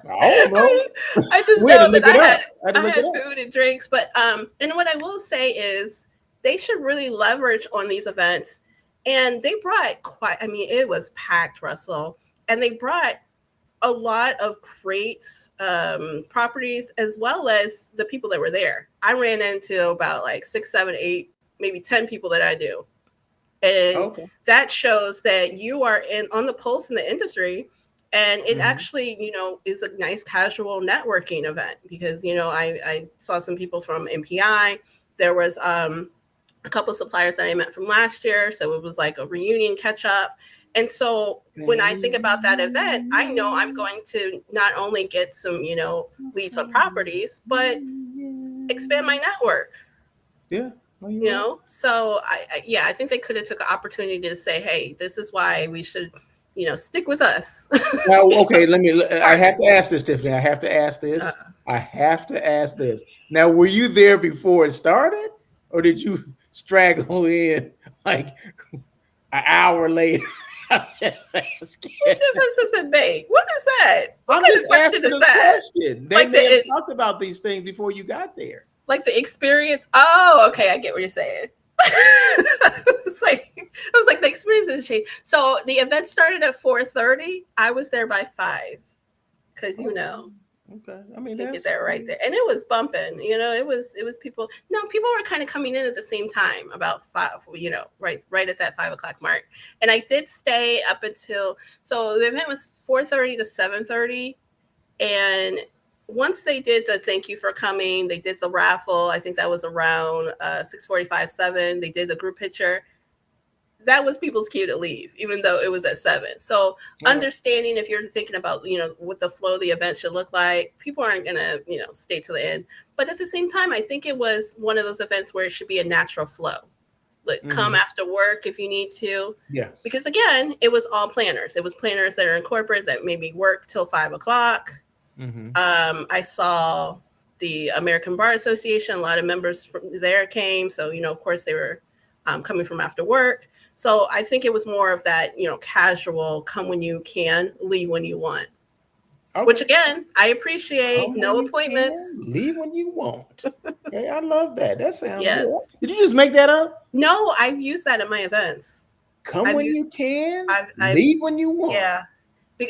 I don't know. I just We had to know that look it up. I had to I look it had up. food and drinks, but and what I will say is they should really leverage on these events. And they brought quite, I mean, it was packed, Russell, and they brought a lot of great properties as well as the people that were there. I ran into about like 6, 7, 8, maybe 10 people that I do, and Okay. that shows that you are in on the pulse in the industry. And it Hmm. actually, is a nice casual networking event because, I saw some people from MPI. There was a couple of suppliers that I met from last year, so it was like a reunion catch up. And so when I think about that event, I know I'm going to not only get some, leads on properties, but expand my network. Yeah. No, you're right. So yeah, I think they could have took an opportunity to say, hey, this is why we should, stick with us. Now, okay, I Partner. have to ask this, Tiffany. I have to ask uh, this. I have to ask this. Now, were you there before it started, or did you straggle in like an hour later? I'm just asking. what difference does it make? What is that? What I'm kind of just question asking is a that? question. They Like may have the talked about these things before you got there. like the experience. Oh, okay, I get what you're saying. It was like the experience has changed. So the event started at 4:30. I was there by 5 because Okay. Okay. I mean, you can get that's. there right there, and it was bumping. It was people. No, people were kind of coming in at the same time, about 5. Right at that 5 o'clock mark. And I did stay up until, so the event was 4:30 to 7:30. And once they did the thank you for coming, they did the raffle. I think that was around 6:45, 7. They did the group picture. That was people's cue to leave, even though it was at 7. So All right. understanding if you're thinking about, what the flow of the event should look like, people aren't gonna, stay to the end. But at the same time, I think it was one of those events where it should be a natural flow. Like come Mm-hmm. after work if you need to. Yes. Because again, it was all planners. It was planners that are in corporate that maybe work till 5 o'clock. Mm-hmm. I saw the American Bar Association. A lot of members from there came. So, of course, they were coming from after work. So I think it was more of that, casual, come when you can, leave when you want, which Okay. again, I appreciate. Come when No you can, appointments. leave when you want. Hey, I love that. That sounds good. Yes. Did you just make that up? No, I've used that at my events. Come I've when used, you can, I've leave when you want. yeah.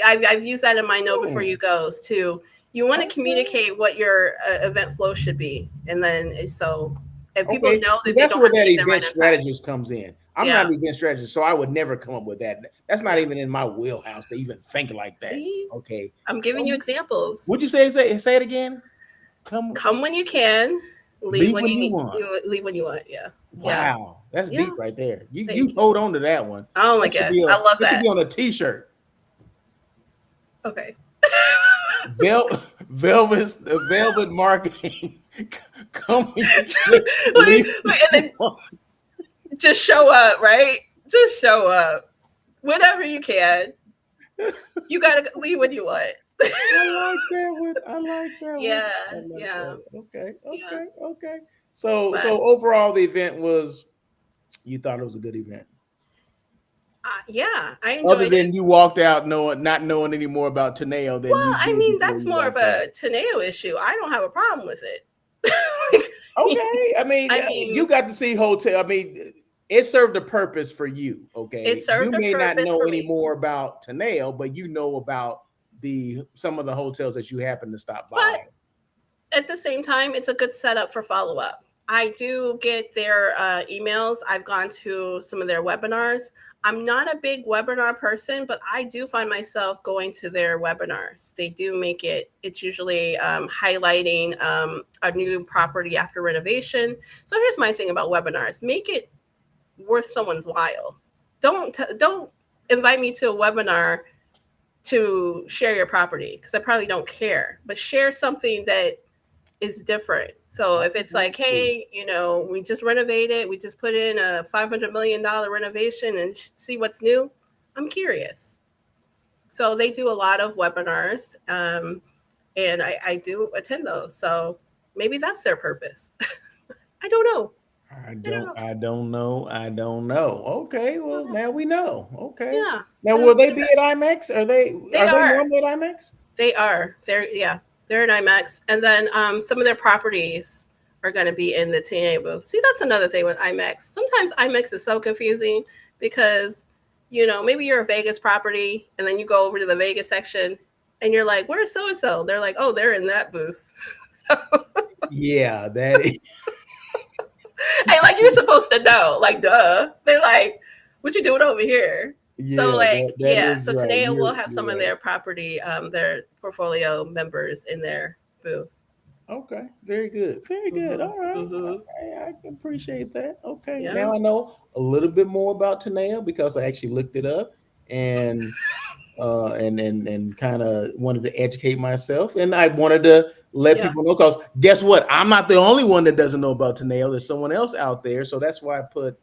I've used that in my know before Hmm. you goes too. You want to Okay. communicate what your event flow should be, and then so if people Okay. know See, that they that's don't where have to that be there event right on time. strategist comes in. I'm not Yeah, an event strategist, so I would never come up with that. That's not yeah. even in my wheelhouse to even think like that. See, Okay. I'm giving you Come. examples. Would you say it again? Come. Come when you can, leave Leave when when you you need. want. Leave when you want. Yeah, yeah, Wow, that's yeah. deep right there. You Thank you. hold on to that one. Oh my That should be gosh, a I love that should that. be on a t-shirt. Okay. Velvet marketing. Come when you can, leave when And you then want. just show up, right? Just show up. Whenever you can. You gotta leave when you want. I like that one. I like that one. Yeah, I like yeah, that one. Okay, yeah. okay, okay. So But overall, the event was You thought it was a good event. Yeah, I Other enjoyed it. than you walked out not knowing any more about Teneo than Well, you I did mean, before that's you more of walked out. a Teneo issue. I don't have a problem with it. Okay, I mean, I you mean, got to see hotel. I mean, it served a purpose for you. it Okay, you served a may not purpose know for any me. more about Teneo, but you know about the some of the hotels that you happen to stop by. But at the same time, it's a good setup for follow up. I do get their emails. I've gone to some of their webinars. I'm not a big webinar person, but I do find myself going to their webinars. They do make it's usually highlighting a new property after renovation. So here's my thing about webinars: make it worth someone's while. Don't invite me to a webinar to share your property because I probably don't care, but share something that is different. So if it's like, hey, we just renovated, we just put in a $500 million renovation and see what's new, I'm curious. So they do a lot of webinars, and I do attend those. So maybe that's their purpose. I don't know. I don't know. I don't know. I don't know. Okay, well now we know. Okay. Yeah, Now that will was they my be bet. at IMAX? They Are they are. normally at IMAX? They are. They're at IMAX, and then some of their properties are going to be in the TNA booth. See, that's another thing with IMAX. Sometimes IMAX is so confusing because maybe you're a Vegas property, and then you go over to the Vegas section, and you're like, "Where's so and so?" They're like, "Oh, they're in that booth." So, Yeah, that is. and like you're supposed to know, like, duh. They're like, "What you doing over here?" So Yeah, like, that yeah. is So right. Tanea will have some You're of right. their property, their portfolio members in their booth. Okay, very good, very good. Mhm. All right, Mhm. I can appreciate that. Okay, now Yeah. I know a little bit more about Taneo because I actually looked it up and and kind of wanted to educate myself, and I wanted to let Yeah. people know because guess what? I'm not the only one that doesn't know about Taneo. There's someone else out there, so that's why I put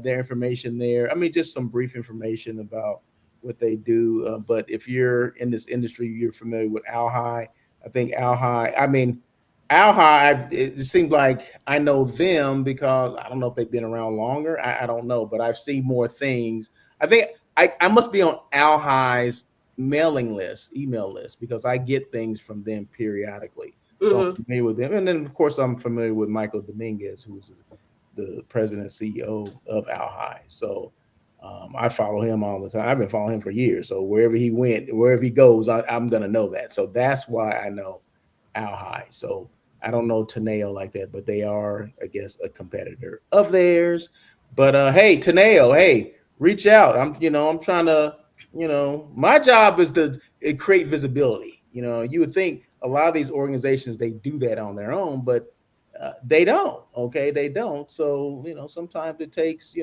their information there. I mean, just some brief information about what they do. But if you're in this industry, you're familiar with Al High. I think Al High. I mean, Al High. It seems like I know them because I don't know if they've been around longer. I don't know, but I've seen more things. I think I must be on Al High's mailing list, email list, because I get things from them periodically. So Mhm. I'm familiar with them, and then of course I'm familiar with Michael Dominguez, who's the president and CEO of Al High. So I follow him all the time. I've been following him for years. So wherever he went, wherever he goes, I'm gonna know that. So that's why I know Al High. So I don't know Teneo like that, but they are, I guess, a competitor of theirs. But hey, Teneo, hey, reach out. I'm trying to, my job is to create visibility. You would think a lot of these organizations they do that on their own, but they don't. Okay, they don't. So sometimes it takes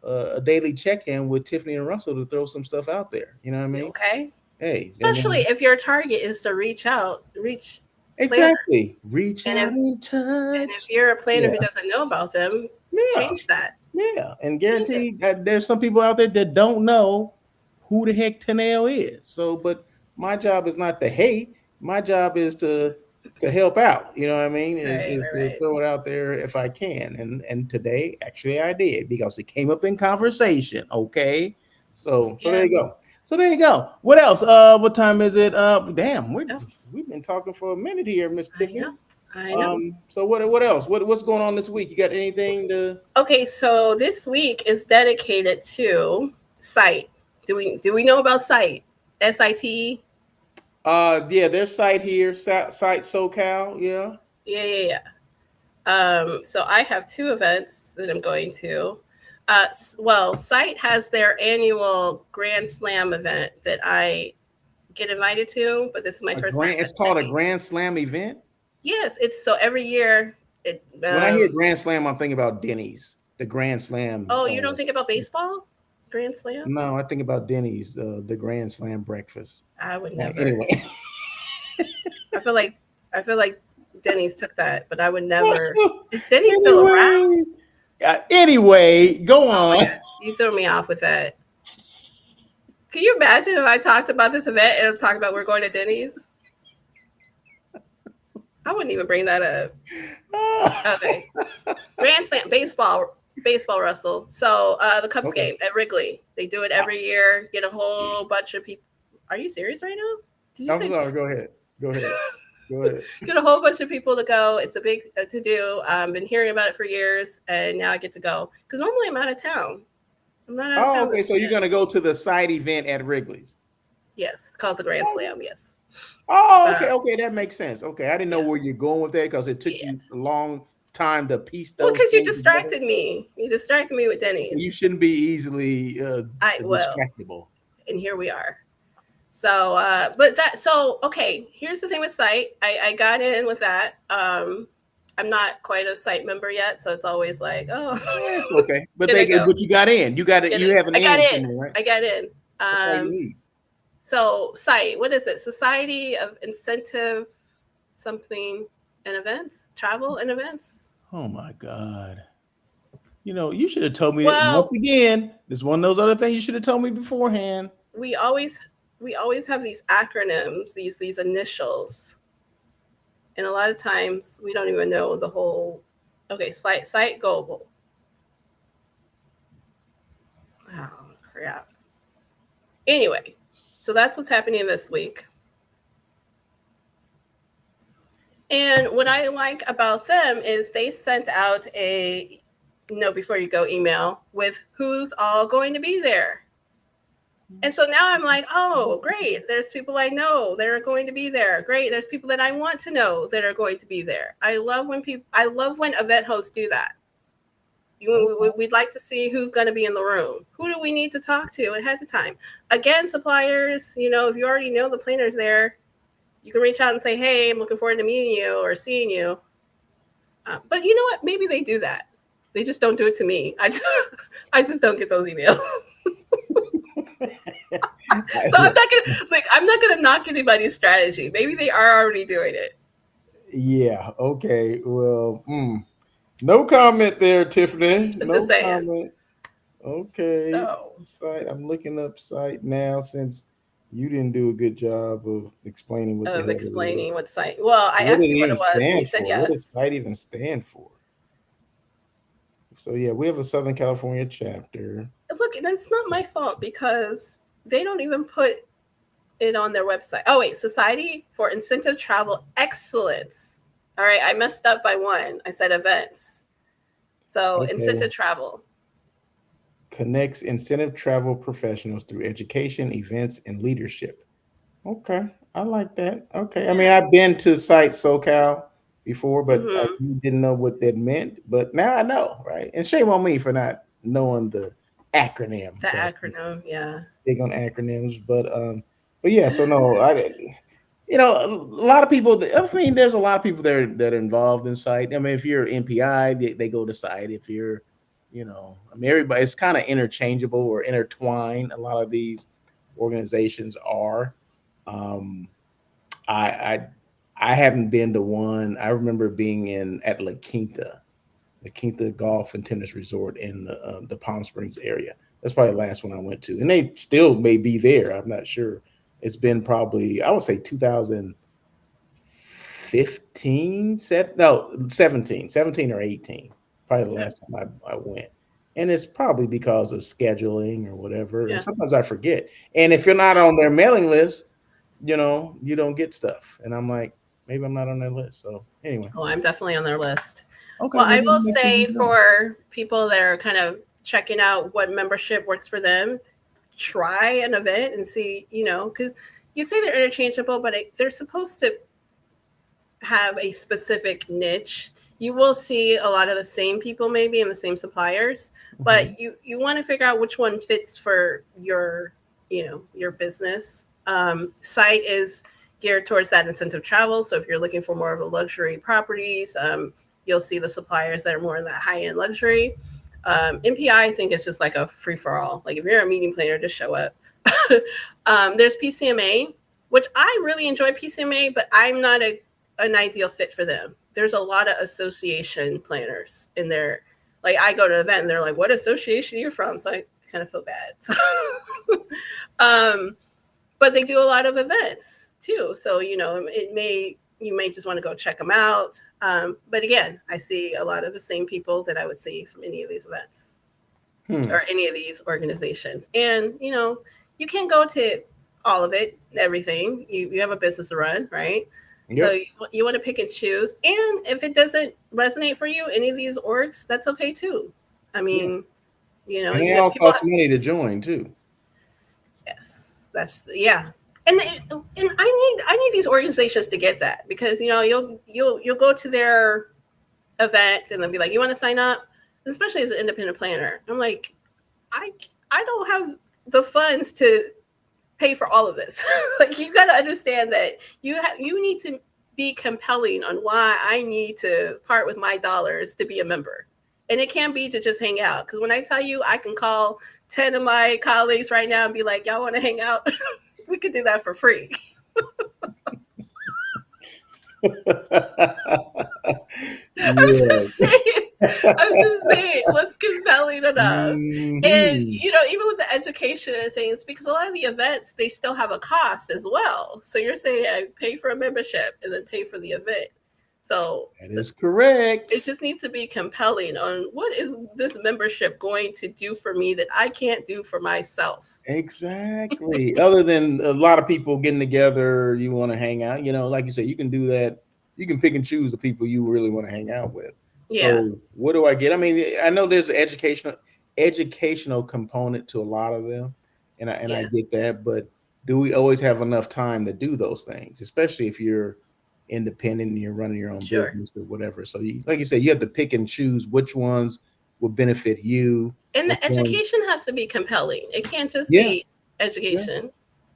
a daily check-in with Tiffany and Russell to throw some stuff out there. You know what I mean? Okay. Hey, and Especially if your target is to reach exactly. planners, Reach and out and if touch. you're a planner Yeah, who doesn't know about them, yeah, change that. yeah. And Change it. guaranteed that there's some people out there that don't know who the heck Tanel is. So, but my job is not to hate. My job is to help out. You know what I mean? Right. Is Right. to Right. throw it out there if I can. And today, actually, I did because it came up in conversation. Okay. So there Yeah. you go. So there you go. What else? What time is it? Damn, Yeah. we've been talking for a minute here, Miss I know. Tiffany. I know. So what else? What's going on this week? You got anything to Okay. So this week is dedicated to site. Do we know about site? SITE. yeah, their site here, site SoCal, yeah. Yeah. Yeah. Yeah. So I have two events that I'm going to. Well, Site has their annual Grand Slam event that I get invited to, but this is my first time It's called a attending. Grand Slam event. Yes, it's so every year. It. When I hear Grand Slam, I'm thinking about Denny's. The Grand Slam. Oh, you don't think about baseball? Grand Slam? No, I think about Denny's, the Grand Slam breakfast. I would never. Anyway. I feel like Denny's took that, but I would never. Is Denny still around? Anyway. Anyway, go Oh my on. gosh, you threw me off with that. Can you imagine if I talked about this event and talked about we're going to Denny's? I wouldn't even bring that up. Okay. Grand Slam baseball Baseball, Russell. So the Cubs Okay. game at Wrigley. They do it every year. Get a whole bunch of people. Are you serious right now? Did you I'm say sorry. Go ahead. Go ahead. Go ahead. get a whole bunch of people to go? It's a big to do. I've been hearing about it for years, and now I get to go because normally I'm out of town. I'm not out of Oh, town okay. this So you're weekend. gonna go to the side event at Wrigley's. Yes, called the Grand Okay. Slam. Yes. Oh, Uh, okay. Okay, that makes sense. Okay, I didn't know yeah. where you're going with that because it took Yeah. you a long time to piece Well, those because you things together. distracted me. You distracted me with Okay, you Denny's. shouldn't be easily I will, distractible. and here we are. So, but that so okay. Here's the thing with site. I got in with that. I'm not quite a site member yet, so it's always like, oh, Yeah, it's okay. But can I go? but you got in. You got it. Get You it? have an I got in in. somewhere, right? I got in. That's all you Um, need. so site. What is it? Society of Incentive something and Events, Travel and Events. Oh my God. You should have told me that once Well, again. This one of those other things you should have told me beforehand. we always we always have these acronyms, these initials, and a lot of times we don't even know the whole. Okay, site global. Oh crap. Anyway, so that's what's happening this week. And what I like about them is they sent out a before you go email with who's all going to be there. And so now I'm like, oh, great. There's people I know that are going to be there. Great. There's people that I want to know that are going to be there. I love when event hosts do that. Okay. We'd like to see who's going to be in the room. Who do we need to talk to ahead of time? Again, suppliers, if you already know the planner's there, you can reach out and say, hey, I'm looking forward to meeting you or seeing you. But you know what? Maybe they do that. They just don't do it to me. I just don't get those emails. So I'm not gonna knock anybody's strategy. Maybe they are already doing it. Yeah. Okay. Well, no comment there, Tiffany. I'm just No saying. comment. Okay. So Site. I'm looking up site now since you didn't do a good job of explaining what the of hell it is. explaining what site. Well, I What does asked it you what even it was, and you stand said for? What does yes. site even stand for? So yeah, we have a Southern California chapter. Look, and it's not my fault because they don't even put it on their website. Oh wait, Society for Incentive Travel Excellence. All right, I messed up by one. I said events. So Okay. incentive travel. Connects incentive travel professionals through education, events, and leadership. Okay, I like that. Okay, I mean Yeah. I've been to Site SoCal before, but I Mm-hmm. really didn't know what that meant. But now I know, right? And shame on me for not knowing the acronym The because acronym, yeah. big on acronyms. But yeah. So no, a lot of people. I mean, there's a lot of people there that are involved in Site. I mean, if you're NPI, they go to Site. If you're, I mean, everybody. It's kind of interchangeable or intertwined. A lot of these organizations are. Um, I I I haven't been to one. I remember being in at La Quinta Golf and Tennis Resort in the Palm Springs area. That's probably the last one I went to, and they still may be there. I'm not sure. It's been probably I would say 2015, no 17 or 18. Probably the Yeah. last time I went. And it's probably because of scheduling or whatever. And Yeah. sometimes I forget. And if you're not on their mailing list, you don't get stuff. And I'm like, maybe I'm not on their list. So anyway, Oh, I'm definitely on their list. okay, Well, well I then will next thing say you know. for people that are kind of checking out what membership works for them, try an event and see, because you say they're interchangeable, but they're supposed to have a specific niche. You will see a lot of the same people maybe and the same suppliers, but Mhm. you want to figure out which one fits for your business. Site is geared towards that incentive travel. So if you're looking for more of a luxury properties, you'll see the suppliers that are more in that high end luxury. MPI, I think it's just like a free for all. Like if you're a meeting planner, just show up. There's PCMA, which I really enjoy PCMA, but I'm not an ideal fit for them. There's a lot of association planners in there. Like I go to an event and they're like, "What association are you from?" So I kind of feel bad. um, but they do a lot of events too. So it may you may just want to go check them out. But again, I see a lot of the same people that I would see from any of these events Hmm. or any of these organizations. And, you can't go to all of it, everything. You have a business to run, right? So Yep. you want to pick and choose. And if it doesn't resonate for you, any of these orgs, that's okay too. I Yeah. mean, And they you get all people. cost money to join too. Yes, that's yeah. And I need these organizations to get that because you'll go to their event and they'll be like, you want to sign up, especially as an independent planner. I'm like, I I don't have the funds to pay for all of this. Like you got to understand that you need to be compelling on why I need to part with my dollars to be a member. And it can't be to just hang out. Because when I tell you I can call 10 of my colleagues right now and be like, y'all want to hang out? We could do that for free. I'm Yeah. just saying. I'm just saying, what's compelling enough? And Hmm. even with the education and things, because a lot of the events they still have a cost as well. So you're saying I pay for a membership and then pay for the event. So That is correct. it just needs to be compelling on what is this membership going to do for me that I can't do for myself. Exactly. Other than a lot of people getting together, you want to hang out. Like you said, you can do that. You can pick and choose the people you really want to hang out with. Yeah, So what do I get? I mean, I know there's an educational component to a lot of them, and I yeah, get that. But do we always have enough time to do those things? Especially if you're independent and you're running your own sure. business or whatever. So like you said, you have to pick and choose which ones will benefit you. And Which the ones? education has to be compelling. It can't just Yeah. be Yeah. education,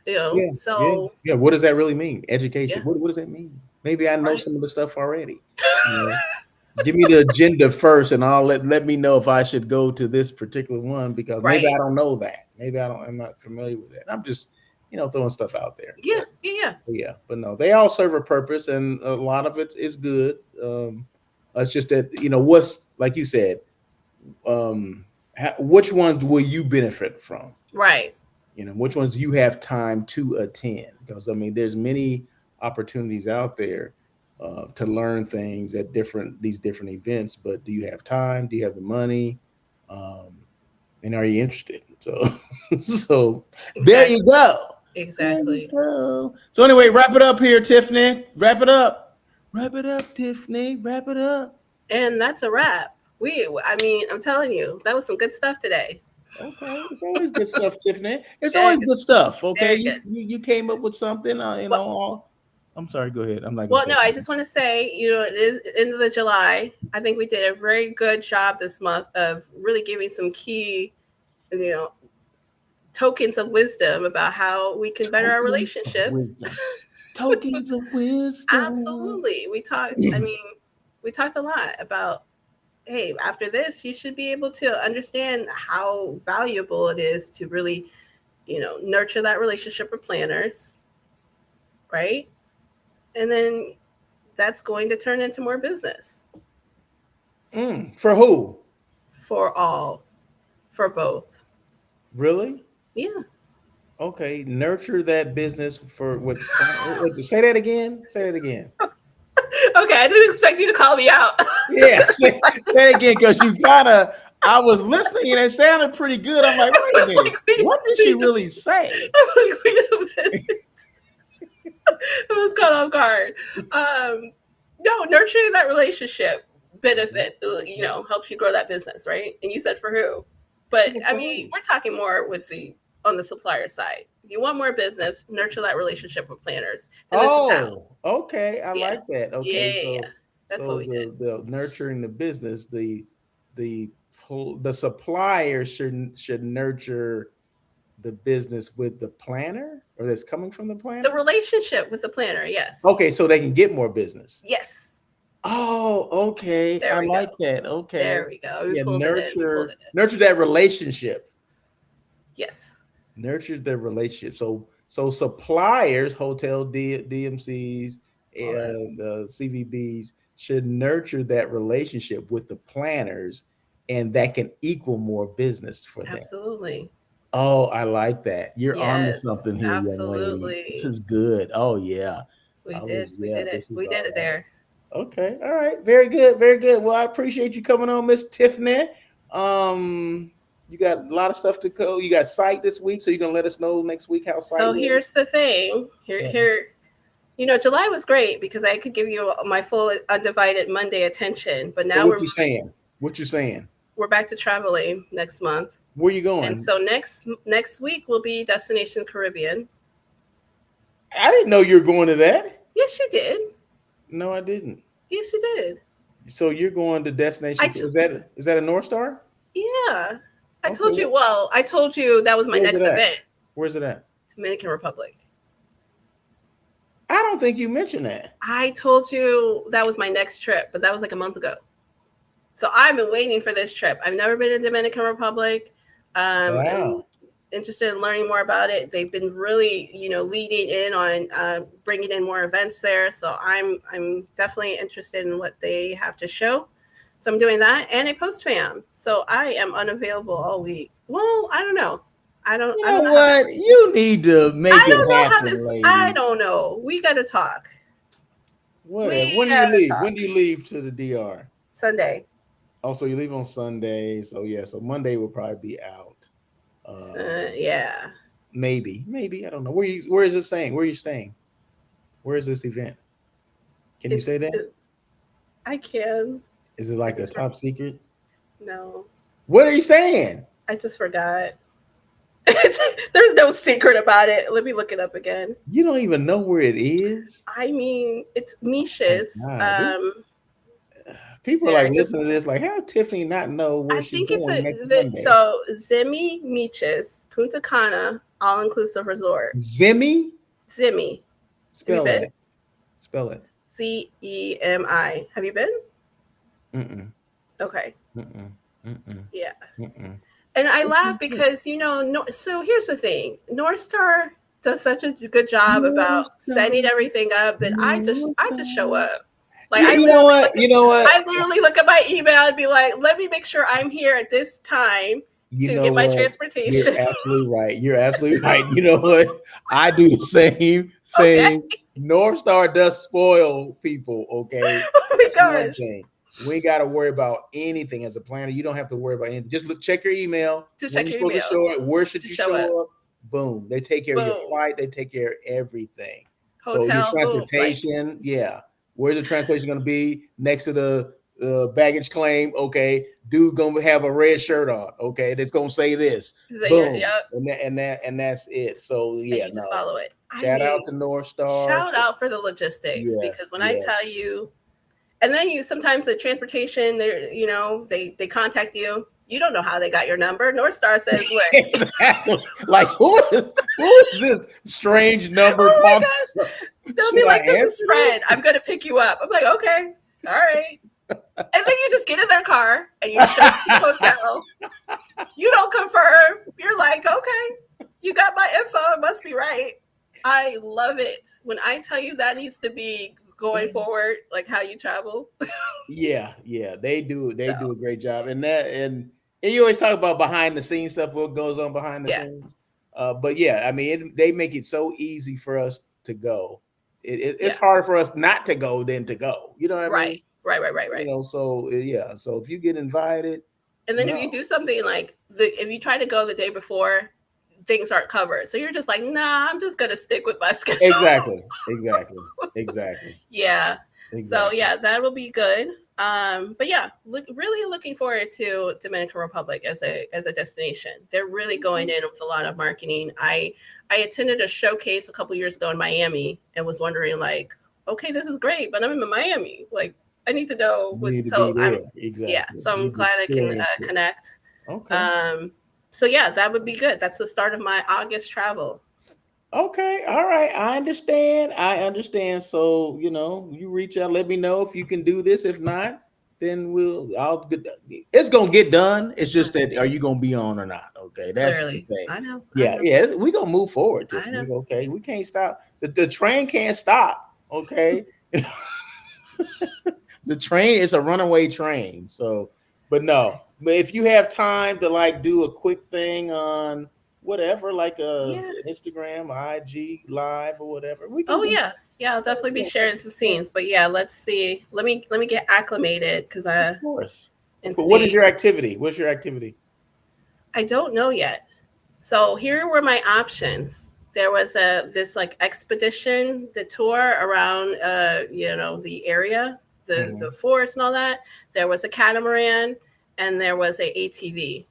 Yeah, yeah, So yeah. What does that really mean? yeah, Education. What does that mean? Maybe I know right. some of the stuff already. You know, give me the agenda first, and I'll let me know if I should go to this particular one because maybe I Right. don't know that. Maybe I'm not familiar with that. I'm just throwing stuff out there. Yeah, yeah, yeah. But yeah, but no, they all serve a purpose, and a lot of it is good. It's just that what's like you said. Which ones will you benefit from? Right. Which ones you have time to attend, because I mean there's many opportunities out there to learn things at these different events, but do you have time, do you have the money, um, and are you interested? So so there you Exactly. go. There you Exactly. go. So anyway, wrap it up here, Tiffany. Wrap it up, Tiffany. Wrap it up. And that's a wrap. I mean, I'm telling you, that was some good stuff today. Okay, it's always good stuff, Tiffany. It's Very always good. good stuff. Okay, Very you good. you, you came up with something. Well, I'm sorry. Go ahead. I'm not gonna well, say no, I something. just want to say, it is end of the July. I think we did a very good job this month of really giving some key, you know, tokens of wisdom about how we can better our Tokens of relationships. wisdom. Tokens of wisdom. Absolutely. I mean, we talked a lot about, hey, after this, you should be able to understand how valuable it is to really, nurture that relationship with planners, right? And then that's going to turn into more business For who? for all, for both. Really? Yeah. Okay. Nurture that business for what? Say that again. Say that again. Okay, I didn't expect you to call me out. Yeah. Say it again, because you gotta. I was listening and it sounded pretty good. I'm like, wait a I was minute. like, wait, What did she wait a really minute. say? I'm like, wait a minute. It was caught off guard. No, nurturing that relationship benefit, helps you grow that business, right? And you said for who? But Yeah, I for mean, who? we're talking more with the on the supplier side. If you want more business, nurture that relationship with planners, and this is how. Oh, okay. I Yeah, like that. yeah, Okay, yeah, yeah. so That's what so we did. the nurturing the business, the the supplier should nurture the business with the planner, or that's coming from the The planner. relationship with the planner, yes, Okay, so they can get more business. yes. Oh, okay. There I we go. like that. Okay. There we go. We Yeah, pulled it in. We pulled it in. nurture that relationship. Yes. Nurture their relationship. So suppliers, hotel DMCs, All that. the CVBs should nurture that relationship with the planners, and that can equal more business for them. Absolutely. Oh, I like that. You're on to Yes. something here, young lady. This Absolutely. is good. Oh yeah. We I did. was, We yeah, did it. this is We all did it right. there. Okay, all right, very good, very good. Well, I appreciate you coming on, Miss Tiffany. Um, you got a lot of stuff to go. You got site this week, so you're gonna let us know next week how site So was. here's the thing. Here. July was great because I could give you my full undivided Monday attention. But So now what you saying? What you saying? we're back to traveling next month, Where you and going? so next week will be Destination Caribbean. I didn't know you were going to that. Yes, you did. No, I didn't. Yes, you did. So you're going to I destination? t- Is that a North Star? yeah. I Okay, told you. Well, I told you that was my where's it next at? event. Where's it at? Dominican Republic. I don't think you mentioned that. I told you that was my next trip, but that was like a month ago. So I've been waiting for this trip. I've never been to Dominican Republic. I'm Wow. interested in learning more about it. They've been really, leading in on bringing in more events there. So I'm definitely interested in what they have to show. So I'm doing that and a post fam. So I am unavailable all week. Well, I don't know. You I know don't know how this what? You need to make I it don't know how happen, this I lady. don't know. We gotta talk. Whatever. We When do you gotta leave? When talk. do you leave to the DR? Sunday. Also, you leave on Sunday. So yeah, so Monday will probably be out. Uh Yeah. maybe. I don't know. Where is it staying? Where are you staying? Where is this event? Can you say It's that? I can. Is it I like a just top secret? no. Where are you staying? I just forgot. There's no secret about it. Let me look it up again. You don't even know where it is? I mean, it's My Misha's. God, this people are There, like just listening to this, like, how Tiffany not know where I she's think it's going next a Monday? so Zimi Miches Punta Cana all inclusive resort. Zimmy? Zimi, have you Spell been? that. Spell it. Cemi. Have you been? Mm-mm. Okay, Mm-mm. Mm-mm. yeah. Mm-mm. And I laugh because no. So here's the thing: North Star does such a good job North about Star, setting everything up that North I just show Star. up. Like You know what? You know what? I literally look at my email and be like, let me make sure I'm here at this time You to know get my what? You're transportation. absolutely right. You're absolutely right. You know what? I do the same Okay. thing. North Star does spoil people. Okay, Oh my that's one gosh. thing. We ain't got to worry about anything as a planner. You don't have to worry about anything. Just look, check your email. To When check you're your supposed to email show up, where should to you show up. show up? Boom. They take care of your Boom. flight. They take care of everything. So your Hotel. Boom. Like transportation, yeah. Where's the transportation going to be? Next to the baggage claim. Okay, dude gonna have a red shirt on. Okay, that's gonna say this. that you're Boom, yep. and that's it. So And yeah, you just no. follow it. I Shout out mean, to North Star. shout out for the logistics because Yes, when I yes. tell you and then you sometimes the transportation they contact you, you don't know how they got your number. North Star says, look. Exactly. Like who is this strange number Oh my pop? gosh, they'll be Should I like, this is answer Fred, this? I'm gonna pick you up. I'm like, okay, all right. And then you just get in their car and you show up to the hotel. You don't confirm. You're like, okay, you got my info, it must be right. I love it. When I tell you that needs to be going forward, like how you travel. Yeah, they do. They do So a great job, and you always talk about behind the scenes stuff, what goes on behind the yeah, scenes. But yeah, I mean, they make it so easy for us to go. It's yeah. harder for us not to go than to go. You know what I mean? Right. Right. So yeah. So if you get invited, And then if you no, do something like if you try to go the day before, things aren't covered. So you're just like, nah, I'm just gonna stick with my schedule. exactly, Yeah. So exactly. yeah, that will be good. But yeah, really looking forward to Dominican Republic as a destination. They're really going in with a lot of marketing. I attended a showcase a couple years ago in Miami and was wondering like, okay, this is great, but I'm in Miami. Like, I need to know You what. need to be So I'm there. yeah. Exactly. So You I'm need to glad I can experience it. connect. Okay. So yeah, that would be good. That's the start of my August travel. Okay, all right. I understand. I understand. So, you reach out, let me know if you can do this. If not, then it's gonna get done. It's just that are you gonna be on or not? Okay, that's the Clearly, thing. I know. I Yeah, know. yeah. We're gonna move forward, I Tiffany. know. Okay, we can't stop. The train can't stop. Okay. The train is a runaway train. So, but no. But if you have time to like do a quick thing on whatever, like Yeah. Instagram, IG live or whatever. We can Oh do. yeah. Yeah, I'll definitely be sharing some scenes. But yeah, let's see. Let me get acclimated because Of I course. Of and course. What is see. your activity? What's your activity? I don't know yet. So here were my options. There was a this like expedition, the tour around the area, the Mhm. forest and all that. There was a catamaran and there was a ATV.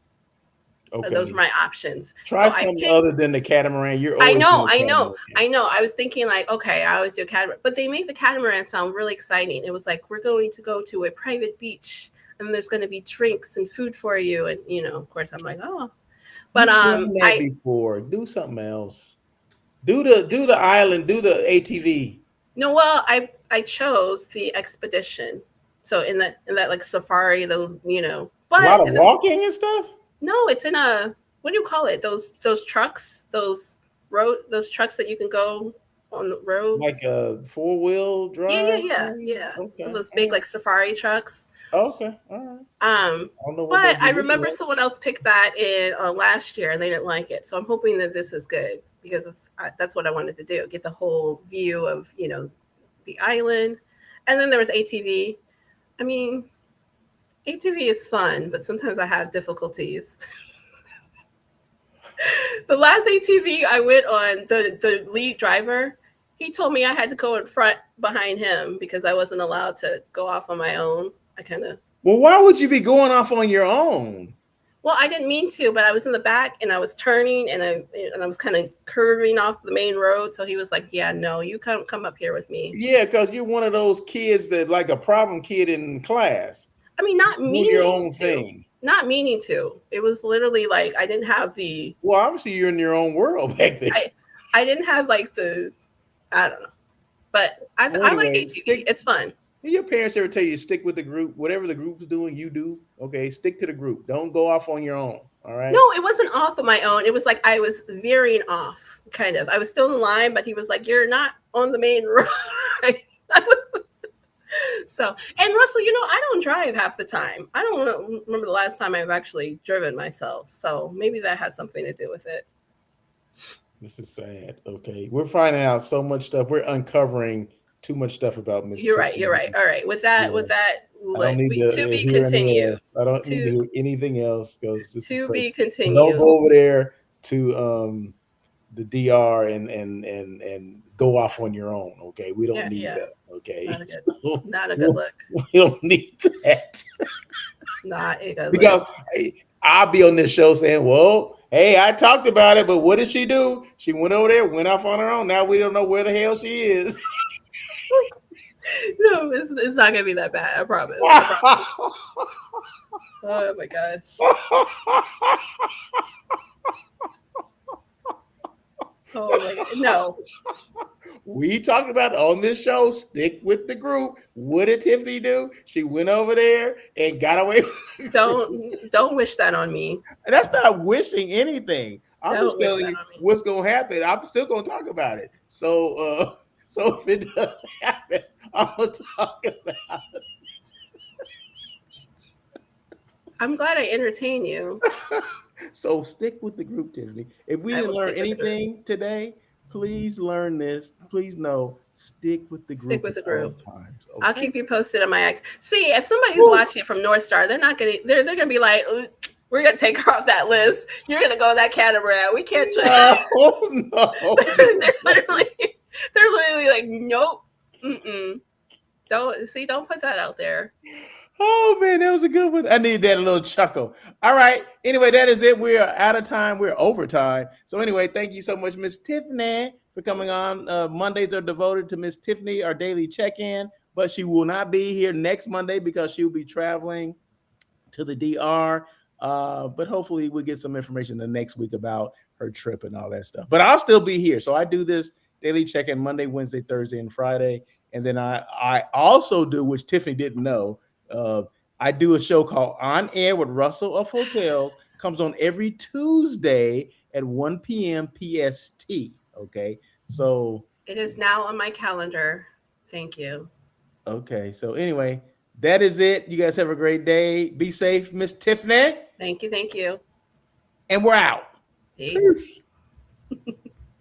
Those were Okay. my options. So Try I something picked. other than the catamaran. You're I always know, doing I know, catamaran. I know. I was thinking like, okay, I always do a catamaran, but they made the catamaran sound really exciting. It was like we're going to go to a private beach, and there's going to be drinks and food for you, and of course, I'm like, oh, but You've done that I before. Do something else. Do the island. Do the ATV. no, well, I chose the expedition. So in that like safari, A lot but of walking and stuff. no, it's in a what do you call it? Those trucks, those trucks that you can go on the Like roads. a 4-wheel Yeah, yeah, drive yeah, things. yeah. Okay. Those All big right. like safari trucks. Okay. All right. Um, I don't know what but they'll I be looking remember like. someone else picked that in last year and they didn't like it. So I'm hoping that this is good because that's what I wanted to do, get the whole view of the island. And then there was ATV. I mean, ATV is fun, but sometimes I have difficulties. The last ATV I went on, the lead driver, he told me I had to go in front behind him because I wasn't allowed to go off on my own. I kind of Well, why would you be going off on your own? Well, I didn't mean to, but I was in the back and I was turning and I was kind of curving off the main road. So he was like, "Yeah, no, you come up here with me." Yeah, because you're one of those kids that like a problem kid in class. I mean, not Do your meaning own to, thing. not meaning to. It was literally like I didn't have the Well, obviously you're in your own world back then. I I didn't have like the I don't know, but Well, I like anyway, ATV. stick. It's fun. Did your parents ever tell you to stick with the group? Whatever the group's doing, you do. Okay, stick to the group. Don't go off on your own. All No, right. it wasn't off of my own. It was like I was veering off, kind of. I was still in line, but he was like, "You're not on the main road." Right? So, and Russell, I don't drive half the time. I don't remember the last time I've actually driven myself. So maybe that has something to do with it. This is sad. Okay, we're finding out so much stuff. We're uncovering too much stuff about Miss You're right. You're Tiffany. right. All right. Yeah. I don't Look, need we to to be hear any continued. else. I don't need to To hear anything else because this is to be crazy. Don't continued. go over there to the DR and go off on your own. Okay, we don't Yeah, need yeah. that. Okay, Not a good, so not a good look. we don't need that Not a good look. because I'll be on this show saying, "Well, hey, I talked about it, but what did she do? She went over there, went off on her own. Now we don't know where the hell she is." No, it's not gonna be that bad. I promise. I promise. Oh my gosh. Oh my god. No, We talked about it on this show. Stick with the group. What did Tiffany do? She went over there and got away. don't wish that on me. That's not wishing anything. I'm just Don't wish telling that you on me. what's gonna happen. I'm still gonna talk about it. So if it does happen, I'm gonna talk about I'm glad I entertain you. it. So stick with the group, Tiffany. If we I didn't will learn stick with the group. anything today, please learn this. Please know, stick with the Stick group with at the all group. times. I'll Okay. keep you posted on my ex. See, if somebody's Woo. watching from North Star, they're not gonna. They're gonna be like, we're gonna take her off that list. You're gonna go on that catamaran. We can't. No, no, they're literally, they're literally like, nope. Mm-mm. Don't put that out there. Oh man, that was a good one. I need that little chuckle. All right. Anyway, that is it. We are out of time. We're overtime. So anyway, thank you so much, Miss Tiffany, for coming on. Mondays are devoted to Miss Tiffany, our daily check-in, but she will not be here next Monday because she'll be traveling to the DR. But hopefully we'll get some information the next week about her trip and all that stuff. But I'll still be here. So I do this daily check-in Monday, Wednesday, Thursday, and Friday. And then I also do, which Tiffany didn't know, uh, I do a show called On Air with Russell of Hotels. Comes on every Tuesday at 1 p.m. PST. Okay. So, It is now on my calendar. Thank you. okay. So, anyway, that is it. You guys have a great day. Be safe, Miss Tiffany. Thank you. Thank you. And we're out. Peace.